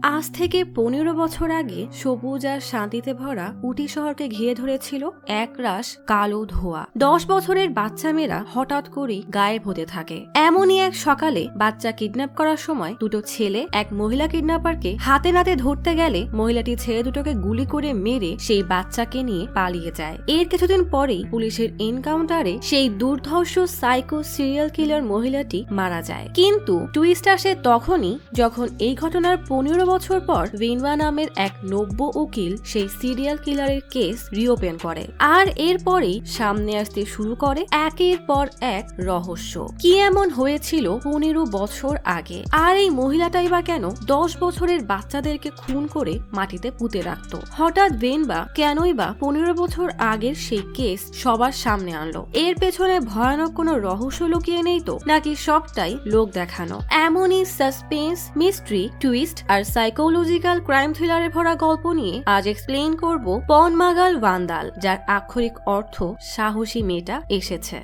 আজ থেকে 15 বছর আগে সবুজ আর শান্তিতে ভরা উটি শহরকে ঘিরে ধরেছিল একরাশ কালো ধোঁয়া। 10 বছরের বাচ্চা মেয়েরা হঠাৎ করেই গায়েব হতে থাকে। এমনই এক সকালে বাচ্চা কিডন্যাপ করার সময় দুটো ছেলে এক মহিলা কিডন্যাপারকে হাতে নাতে ধরতে গেলে মহিলাটি ছেলে দুটোকে গুলি করে মেরে সেই বাচ্চাকে নিয়ে পালিয়ে যায়। এর কিছুদিন পরেই পুলিশের এনকাউন্টারে সেই দুর্ধর্ষ সাইকো সিরিয়াল কিলার মহিলাটি মারা যায়। কিন্তু টুইস্ট আসে তখনই যখন এই ঘটনার 15 বছর পর ভিনওয়া নামের এক নব্য উকিল সেই সিরিয়াল কিলারের কেস রিওপেন করে। আর এরপরেই সামনে আসতে শুরু করে একের পর এক রহস্য। কি এমন হয়েছিল 15 বছর আগে, আর এই মহিলাটাই বা কেন 10 বছরের বাচ্চাদেরকে খুন করে মাটিতে পুঁতে রাখত? হঠাৎ ভিনওয়া কেনই বা 15 বছর আগের সেই কেস সবার সামনে আনলো? এর পেছনে ভয়ানক কোনো রহস্য লুকিয়ে নেই তো, নাকি সবটাই লোক দেখানো? এমনই সাসপেন্স, মিস্ট্রি, টুইস্ট আর সাইকোলজিক্যাল ক্রাইম থ্রিলারে ভরা গল্প নিয়ে আজ এক্সপ্লেইন করব পনমাগাল ওয়ান্দাল, যার আক্ষরিক অর্থ সাহসী মেয়েটা এসেছে।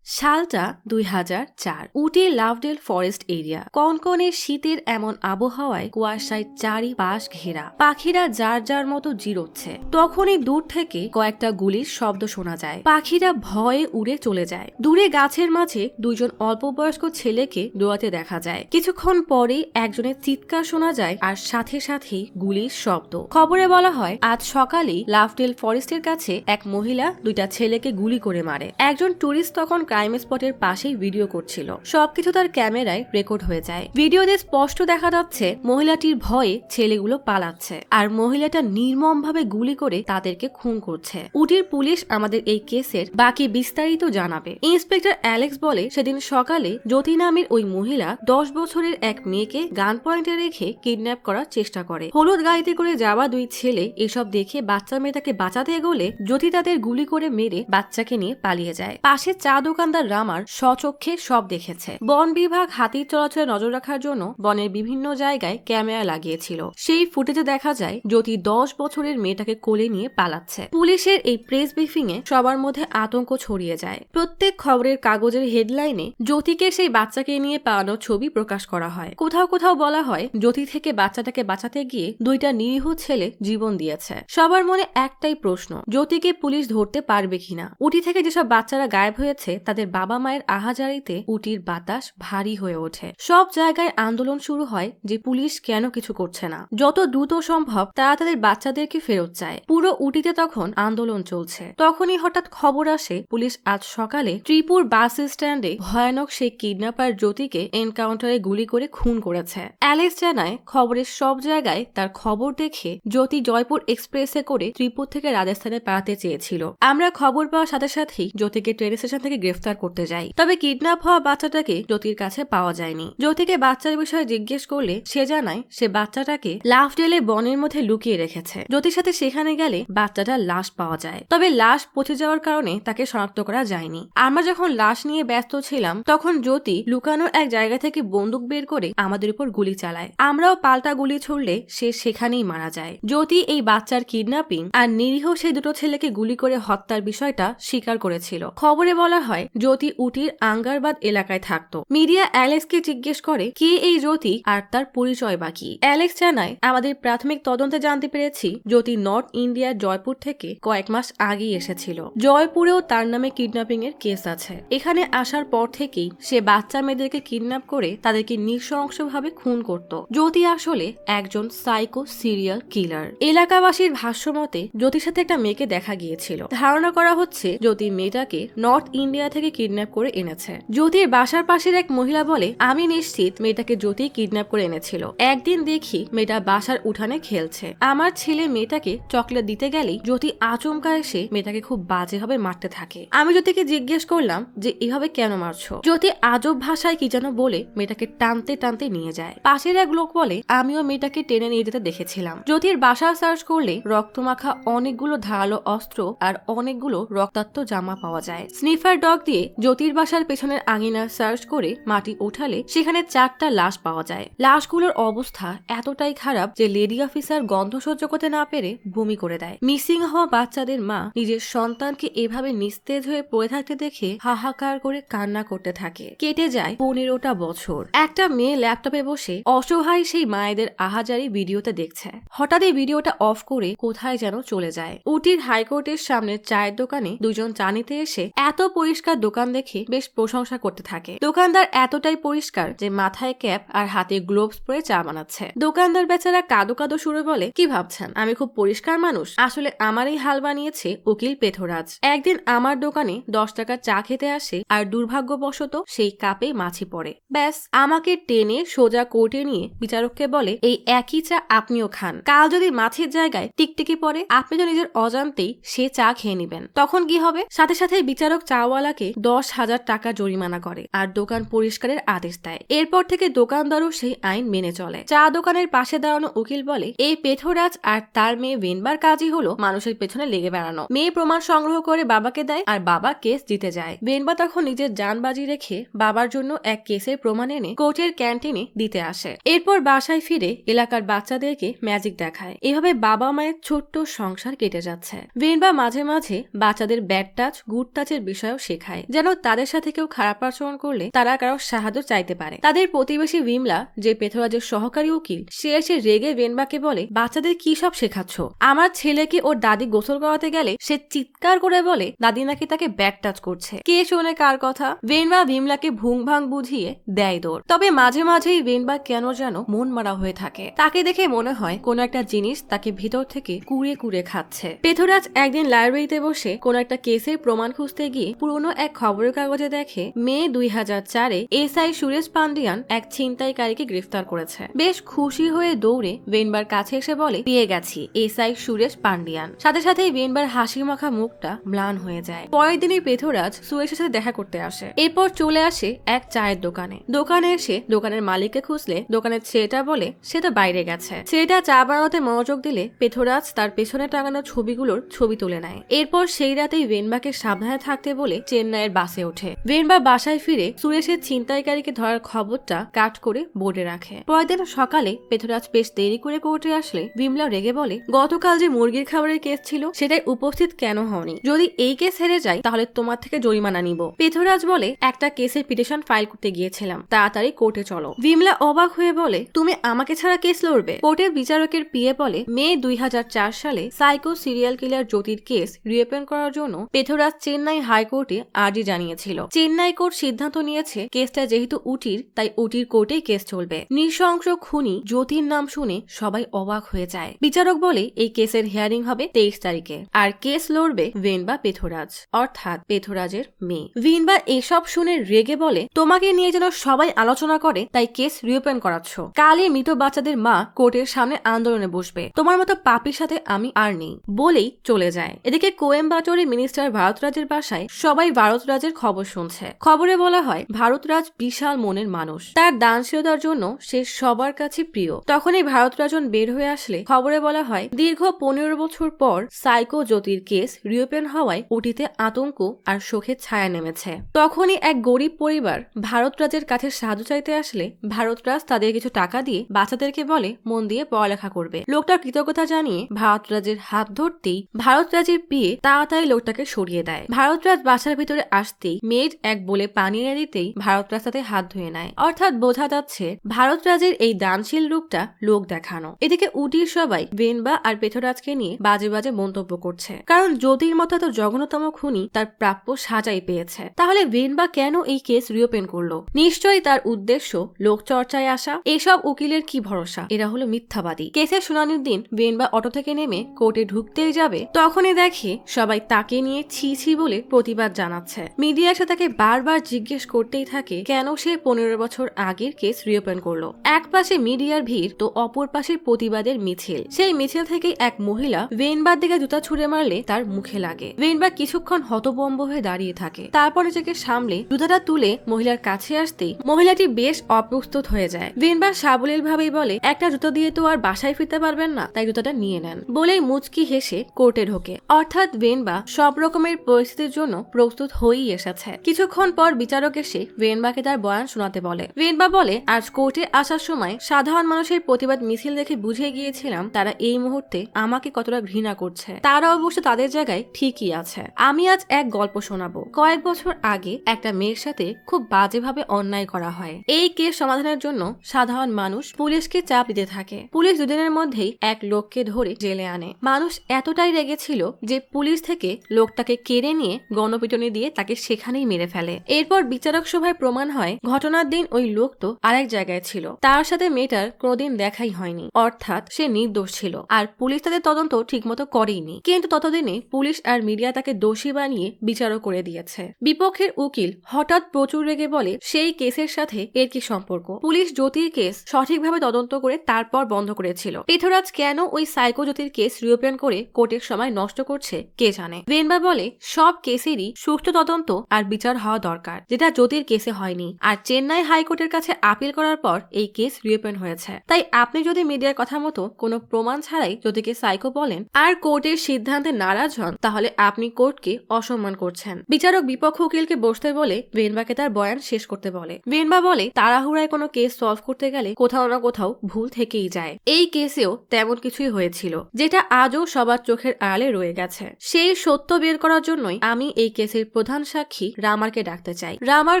সালটা 2004। উটি লাভডেল ফরেস্ট এরিয়া। কনকনে শীতের এমন আবহাওয়ায় কুয়াশায় চারিপাশ ঘেরা, পাখিরা যার যার মতো জিরোচ্ছে। তখনই দূর থেকে কয়েকটা গুলির শব্দ শোনা যায়। পাখিরা ভয়ে উড়ে চলে যায়। দূরে গাছের মাঝে দুইজন অল্প বয়স্ক ছেলেকে দৌড়াতে দেখা যায়। কিছুক্ষণ পরেই একজনের চিৎকার শোনা যায়, আর সাথে সাথেই গুলির শব্দ। খবরে বলা হয় আজ সকালেই লাভডেল ফরেস্টের কাছে এক মহিলা দুইটা ছেলেকে গুলি করে মারে। একজন টুরিস্ট তখন ক্রাইম স্পটের পাশেই ভিডিও করছিল। সবকিছু তার ক্যামেরায় রেকর্ড হয়ে যায়। ভিডিওতে স্পষ্ট দেখা যাচ্ছে মহিলাটির ভয়ে ছেলেগুলো পালাচ্ছে, আর মহিলাটা নির্মম ভাবে গুলি করে তাদেরকে খুন করছে। উটির পুলিশ আমাদের এই কেসের বাকি বিস্তারিত জানাবে। ইন্সপেক্টর অ্যালেক্স বলে, সেদিন সকালে জ্যোতি নামের ওই মহিলা 10 বছরের এক মেয়েকে গান পয়েন্টে রেখে কিডন্যাপ করার চেষ্টা করে। হলুদ গাড়িতে করে যাওয়া দুই ছেলে এসব দেখে বাচ্চা মেয়েটাকে বাঁচাতে এগোলে জ্যোতি তাদের গুলি করে মেরে বাচ্চাকে নিয়ে পালিয়ে যায়। পাশে চা দোকানদার রামার স্বচক্ষে সব দেখেছে। বন বিভাগ হাতির চলাচলে নজর রাখার জন্য বনের বিভিন্ন জায়গায় ক্যামেরা লাগিয়েছিল। সেই ফুটেজে দেখা যায় জ্যোতি 10 বছরের মেয়েটাকে কোলে নিয়ে পালাচ্ছে। পুলিশের এই প্রেস ব্রিফিং এ সবার মধ্যে আতঙ্ক ছড়িয়ে যায়। প্রত্যেক খবরের কাগজের হেডলাইনে জ্যোতিকে সেই বাচ্চাকে নিয়ে পালানোর ছবি প্রকাশ করা হয়। কোথাও কোথাও বলা হয় জ্যোতি থেকে বাচ্চাটাকে বাঁচাতে গিয়ে দুইটা নিরীহ ছেলে জীবন দিয়েছে। সবার মনে একটাই প্রশ্ন, জ্যোতিকে পুলিশ ধরতে পারবে কিনা? উটি থেকে যেসব বাচ্চারা গায়েব হয়েছে তাদের বাবা মায়ের আহাজারিতে উটির বাতাস ভারী হয়ে ওঠে। সব জায়গায় আন্দোলন শুরু হয় যে পুলিশ কেন কিছু করছে না। যত দ্রুত সম্ভব তারা তাদের বাচ্চাদেরকে ফেরত চায়। পুরো উটিতে তখন আন্দোলন চলছে। তখনই হঠাৎ খবর আসে পুলিশ আজ সকালে ত্রিপুর বাস স্ট্যান্ডে ভয়ানক সেই কিডন্যাপার জ্যোতিকে এনকাউন্টারে গুলি করে খুন করেছে। অ্যালেক্স জানায় খবরের সব জায়গায় তার খবর দেখে জ্যোতি জয়পুর এক্সপ্রেসে করে ত্রিপুর থেকে রাজস্থানে পালাতে চেয়েছিল। আমরা খবর পাওয়ার সাথে সাথেই জ্যোতিকে ট্রেন স্টেশন থেকে গ্রেফতার করতে যাই। তবে কিডন্যাপ হওয়া বাচ্চাটাকে জ্যোতির কাছে পাওয়া যায়নি। জ্যোতিকে বাচ্চার বিষয়ে জিজ্ঞেস করলে সে জানায় সে বাচ্চাটাকে লাভডেলে বনের মধ্যে লুকিয়ে রেখেছে। জ্যোতির সাথে সেখানে গেলে বাচ্চাটার লাশ পাওয়া যায়, তবে লাশ পচে যাওয়ার কারণে তাকে শনাক্ত করা যায়নি। আমরা যখন লাশ নিয়ে ব্যস্ত ছিলাম তখন জ্যোতি লুকানোর এক জায়গা থেকে বন্দুক বের করে আমাদের উপর গুলি চালায়। আমরাও পাল্টা গুলি ছুড়লে সে সেখানেই মারা যায়। জ্যোতি এই বাচ্চার কিডন্যাপিং আর নিরীহ সেই দুটো ছেলেকে গুলি করে হত্যার বিষয়টা স্বীকার করেছিল। খবরে বলা হয় জ্যোতি উটির আঙ্গারবাদ এলাকায় থাকতো। মিডিয়া অ্যালেক্সকে জিজ্ঞেস করে কে এই জ্যোতি আর তার পরিচয় বা কি। অ্যালেক্স জানায় আমাদের প্রাথমিক তদন্তে জানতে পেরেছি জ্যোতি নর্থ ইন্ডিয়ার জয়পুর থেকে কয়েক মাস আগেই এসেছিল। জয়পুরেও তার নামে কিডন্যাপিং এর কেস আছে। এখানে আসার পর থেকেই সে বাচ্চা মেয়েদেরকে কিডন্যাপ করে তাদেরকে নৃশংসভাবে খুন করত। জ্যোতি আসলে একজন সাইকো সিরিয়াল কিলার। এলাকাবাসীর ভাষ্য মতে জ্যোতির সাথে একটা মেয়েকে দেখা গিয়েছিল। ধারণা করা হচ্ছে জ্যোতি মেয়েটাকে নর্থ ইন্ডিয়া থেকে কিডন্যাপ করে এনেছে। জ্যোতির বাসার পাশের এক মহিলা বলে, আমি নিশ্চিত মেয়েটাকে জ্যোতি কিডন্যাপ করে এনেছিল। একদিন দেখি মেয়েটা বাসার উঠানে খেলছে। আমার ছেলে মেয়েটাকে চকলেট দিতে গেলেই জ্যোতি আচমকা এসে মেয়েটাকে খুব বাজেভাবে মারতে থাকে। আমি জ্যোতিকে জিজ্ঞেস করলাম যে এভাবে কেন মারছো? জ্যোতি আজব ভাষায় কি যেন বলে মেয়েটাকে টানতে টানতে নিয়ে যায়। পাশের এক লোক বলে, আমিও মেয়েটাকে টেনে নিয়ে যেতে দেখেছিলাম। জ্যোতির বাসা সার্চ করলে রক্তমাখা অনেকগুলো ধারালো অস্ত্র আর অনেকগুলো রক্তাক্ত জামা পাওয়া যায়। স্নিফার ডগ দিয়ে জ্যোতির বাসার পেছনের আঙিনা সার্চ করে মাটি ওঠালে সেখানে 4টা লাশ পাওয়া যায়। লাশগুলোর অবস্থা এতটাই খারাপ যে লেডি অফিসার গন্ধ সহ্য করতে না পেরে বমি করে দেয়। মিসিং হওয়া বাচ্চাদের মা নিজের সন্তানকে এভাবে নিস্তেজ হয়ে পড়ে থাকতে দেখে হাহাকার করে কান্না করতে থাকে। কেটে যায় 15টা বছর। একটা মেয়ে ল্যাপটপে বসে অসহায় সেই মায়েদের আহাজারি ভিডিওতে দেখছে। হঠাৎ এই ভিডিওটা অফ করে কোথায় যেন চলে যায়। উটির হাইকোর্টের সামনে চায়ের দোকানে দুজন চা নিতে এসে এত পরিষ্কার দোকান দেখে বেশ প্রশংসা করতে থাকে। দোকানদার এতটাই পরিষ্কার যে মাথায় ক্যাপ আর হাতে গ্লোভস পরে চা বানাচ্ছে। দোকানদার বেচারা কাদো কাদো সুরে বলে, কি ভাবছেন আমি খুব পরিষ্কার মানুষ? আসলে আমার এই হাল বানিয়েছে উকিল পেথরাজ। একদিন আমার দোকানে 10 টাকার চা খেতে আসে আর দুর্ভাগ্যবশত সেই কাপে মাছি পড়ে। ব্যাস আমাকে টেনে সোজা কোর্টে নিয়ে বিচারককে বলে, এই একই চা আপনিও খান। কাল যদি মাছির জায়গায় টিকটিকি পড়ে আপনি তো নিজের অজান্তেই সে চা খেয়ে নিবেন, তখন কি হবে? সাথে সাথে বিচারক চাওয়ালাকে 10,000 টাকা জরিমানা করে আর দোকান পরিষ্কারের আদেশ দেয়। এরপর থেকে দোকানদারও সেই আইন মেনে চলে। চা দোকানের পাশে দাঁড়ানো উকিল বলে, এই পেথরাজ আর তার মেয়ে ভেনবার কাজই হলো মানুষের পেছনে লেগে বেড়ানো। মেয়ে প্রমাণ সংগ্রহ করে বাবাকে দেয় আর বাবা কেস জিতে যায়। ভেনবা তখন নিজের জান বাজি রেখে বাবার জন্য এক কেসের প্রমাণ এনে কোর্টের ক্যান্টিনে দিতে আসে। এরপর বাসায় ফিরে এলাকার বাচ্চাদেরকে ম্যাজিক দেখায়। এভাবে বাবা মায়ের ছোট্ট সংসার কেটে যাচ্ছে। ভেনবা মাঝে মাঝে বাচ্চাদের ব্যাড টাচ গুড টাচের বিষয়ও শেখায়, যেন তাদের সাথে কেউ খারাপ আচরণ করলে তারা কারো সাহায্য চাইতে পারে। তাদের প্রতিবেশী ভিমলা, যে পেথরাজের সহকারী উকিল, সে এসে রেগে ভেনবাকে বলে, বাচ্চাদের কি সব শেখাচ্ছ? আমার ছেলেকে ওর দাদি গোসল করাতে গেলে সে চিৎকার করে বলে দাদি নাকি তাকে ব্যাড টাচ করছে। কে শোনে কার কথা? ভেনবা ভিমলাকে ভুং ভাং বুঝিয়ে দেয় দৌড়। তবে মাঝে মাঝেই ভেনবা কেন যেন মন মারা হয়ে থাকে। তাকে দেখে মনে হয় কোন একটা জিনিস তাকে ভিতর থেকে কুড়ে কুড়ে খাচ্ছে। পেথরাজ একদিন লাইব্রেরিতে বসে কোন একটা কেসের প্রমাণ খুঁজতে গিয়ে পুরনো এক খবরের কাগজে দেখে মে 2004-এ এসআই সুরেশ পান্ডিয়ান এক ছিনতাইকারীকে গ্রেফতার করেছে। বেশ খুশি হয়ে দৌড়ে ভেনবার কাছে এসে বলে, পেয়ে গেছি এসআই সুরেশ পান্ডিয়ান। সাথে সাথেই ভেনবার হাসি মাখা মুখটা ম্লান হয়ে যায়। পরের দিনই পেথরাজ সুরেশের সাথে দেখা করতে আসে। এরপর চলে আসে এক চায়ের দোকানে এসে দোকানের মালিককে খুঁজলে দোকানের ছেলেটা বলে সে তো বাইরে গেছে। ছেলেটা চা বানাতে মনোযোগ দিলে পেথরাজ তার পেছনে টাঙানো ছবিগুলোর ছবি তুলে নেয়। এরপর সেই রাতেই ভেনবাকে সাবধানে থাকতে বলে চেন্নাইয়ের বাসে ওঠে। ভেনবা বাসায় ফিরে সুরেশের ছিনতাইকারীকে ধরার খবরটা কাট করে বোর্ডে রাখে। পরের দিন সকালে পেথরাজ বেশ দেরি করে কোর্টে আসলে ভিমলা রেগে বলে, গতকাল যে মুরগির খাবারের কেস ছিল সেটাই উপস্থিত কেন হওনি? যদি এই কেস হেরে যায় তাহলে তোমার থেকে জরিমানা নিব। পেথরাজ বলে, একটা কেসের পিটিশন ফাইল করতে গিয়েছিলাম, তাড়াতাড়ি কোর্টে চলো। ভিমলা অবাক হয়ে বলে, তুমি আমাকে ছাড়া কেস লড়বে? কোর্টের বিচারকের পিএ বলে, মে 2004 সালে সাইকো সিরিয়াল কিলার জ্যোতির কেস রিওপেন করার জন্য পেথরাজ চেন্নাই হাইকোর্টে আর্জি জানিয়েছিল। চেন্নাই কোর্ট সিদ্ধান্ত নিয়েছে কেসটা যেহেতু উটির, তাই উটির কোর্টেই কেস চলবে। নৃশংস খুনি জ্যোতির নাম শুনে সবাই অবাক হয়ে যায়। বিচারক বলে, এই কেসের হিয়ারিং হবে 23 তারিখে আর কেস লড়বে ভেনবা পেথরাজ, অর্থাৎ পেথরাজের মেয়ে। ভেনবা এসব শুনে রেগে বলে, তোমাকে নিয়ে যেন সবাই আলোচনা করে তাই কেস রিওপেন করাচ্ছ। কালই মৃত বাচ্চাদের মা কোর্টের সামনে আন্দোলনে বসবে, তোমার মতো পাপির সাথে আমি আর নেই বলেই চলে যায়। এদিকে কোয়েম্বাটোরে মিনিস্টার ভারতরাজের বাসায় সবাই ভারতরাজের খবর শুনছে। খবরে বলা হয় ভারতরাজ বিশাল মনের মানুষ, তার দানশীলতার জন্য সে সবার কাছে প্রিয়। তখনই ভারতরাজন বের হয়ে আসলে খবরে বলা হয় দীর্ঘ 15 বছর পর সাইকো জ্যোতির কেস রিওপেন হওয়ায় ওটিতে আতঙ্ক আর শোকের ছায়া নেমেছে। তখনই এক গরিব পরিবার ভারতরাজের কাছে সাহায্য চাইতে আসলে ভারতরাজ তাদের কিছু টাকা দিয়ে বাচ্চাদেরকে বলে মন দিয়ে পড়ালেখা করবে। লোকটার কৃতজ্ঞতা জানিয়ে ভারতরাজের হাত ধরতেই ভারতরাজের বিয়ে তাড়াতাড়ি লোকটাকে সরিয়ে দেয়। ভারতরাজ বাসার ভিতরে আসতেই মেয়ের এক বলে পানি এনে দিতেই ভারতরাজ তাতে হাত ধুয়ে নেয়। অর্থাৎ বোঝা যাচ্ছে ভারতরাজের এই দানশীল রূপটা লোক দেখানো। এদিকে উটির সবাই ভেনবা আর পেথরাজকে নিয়ে বাজে বাজে মন্তব্য করছে, কারণ জ্যোতির মতো এত জঘন্যতম খুনি তার প্রাপ্য সাজাই পেয়েছে। তাহলে ভেনবা কেন এই কেস রিওপেন করলো? নিশ্চয়ই তার উদ্দেশ্য লোক চর্চায় আসা। এসব উকিলের কি ভরসা, এরা হলো মিথ্যাবাদী। কেসের শুনানির দিন ভেনবা অটো থেকে নেমে কোর্টে ঢুকতেই যাবে, তখনই দেখে সবাই তাকে নিয়ে ছি ছি বলে প্রতিবাদ জানাচ্ছে। মিডিয়া এসে তাকে বারবার জিজ্ঞেস করতেই থাকে কেন সে 15 বছর আগের কেস রিওপেন করলো। এক পাশে মিডিয়ার ভিড় তো অপর পাশে প্রতিবাদের মিছিল। সেই মিছিল থেকে এক মহিলা ভেনবার দিকে জুতা ছুঁড়ে মারলে তার মুখে লাগে। ভেনবা কিছুক্ষণ হতভম্ব হয়ে দাঁড়িয়ে থাকে, তারপর নিজেকে সামলে জুতাটা তুলে মহিলার কাছে আসতেই মহিলাটি বেশ অপ্রস্তুত হয়ে যায়। ভেনবা সাবলীল ভাবেই বলে, একটা জুতো দিয়ে তো আর বাসায় ফিরতে পারবেন না, তাই জুতাটা নিয়ে নেন বলেই মুচকি হেসে কোর্টে ঢোকে। অর্থাৎ ভেনবা সব রকমের পরিস্থিতির জন্য প্রস্তুত হয়েই এসেছে। কিছুক্ষণ পর বিচারক এসে ভেনবাকে তার বয়ান শোনাতে বলে। ভেনবা বলে, আজ কোর্টে আসার সময় সাধারণ মানুষের প্রতিবাদ মিছিল দেখে বুঝে গিয়েছিলাম তারা এই মুহূর্তে আমাকে কতটা ঘৃণা করছে। তারা অবশ্য তাদের জায়গায় ঠিকই আছে। আমি আজ এক গল্প শোনাবো। কয়েক বছর আগে একটা মেয়ের সাথে খুব বাজেভাবে অন্যায় করা হয়। এই কেস সমাধানের জন্য সাধারণ মানুষ পুলিশকে চাপ দিতে থাকে। পুলিশ দুদিনের মধ্যেই এক লোককে ধরে জেলে আনে। মানুষ এতটাই রেগেছিল যে পুলিশ থেকে লোকটাকে কেড়ে নিয়ে গণপিটুনি দিয়ে তাকে সেখানেই মেরে ফেলে। এরপর বিচারক সভায় প্রমাণ হয় ঘটনার দিন ওই লোক তো আরেক জায়গায় ছিল। তার সাথে মেয়েটার কোনোদিন দেখাই হয়নি, অর্থাৎ সে নির্দোষ ছিল। আর পুলিশ তাদের তদন্ত ঠিকমতো করেইনি। কিন্তু ততদিনে পুলিশ আর মিডিয়া তাকে দোষী বানিয়ে বিচারও করে দিয়েছে। বিপক্ষের উকিল হঠাৎ প্রচুর রেগে বলে সেই কেসের সাথে এর কি সম্পর্ক। পুলিশ জ্যোতির কেস সঠিকভাবে তদন্ত করে তারপর বন্ধ করেছিল। পৃথ্বরাজ কেন ওই সাইকো জ্যোতির কেস রিওপেন করে কোর্টের সময় নষ্ট করছে কে জানে। ভেনবা বলে সব কেসেরই সুষ্ঠু তদন্ত আর বিচার হওয়া দরকার, যেটা জ্যোতির কেসে হয়নি। আর চেন্নাই হাইকোর্টের কাছে আপিল করার পর এই কেস রিওপেন হয়েছে। তাই আপনি যদি মিডিয়ার কথা মতো কোনো প্রমাণ ছাড়াই জ্যোতিকে সাইকো বলেন আর কোর্টের সিদ্ধান্তে নারাজ হন, তাহলে আপনি কোর্টকে অসম্মান করছেন। বিচারক বিপক্ষ উকিলকে বসতে বলে ভেনবাকে তার বয়ান শেষ করতে বলে। ভেনবা বলে তাড়াহুড়ায় কোনো কেস সলভ করতে গেলে কোথাও না কোথাও ভুল থেকেই যায়। এই কেসেও তেমন কিছুই হয়েছিল, যেটা আজও সবার চোখের আড়ালে রয়ে গেছে। সেই সত্য বের করার জন্যই আমি এই কেসের প্রধান সাক্ষী রামারকে ডাকতে চাই। রামার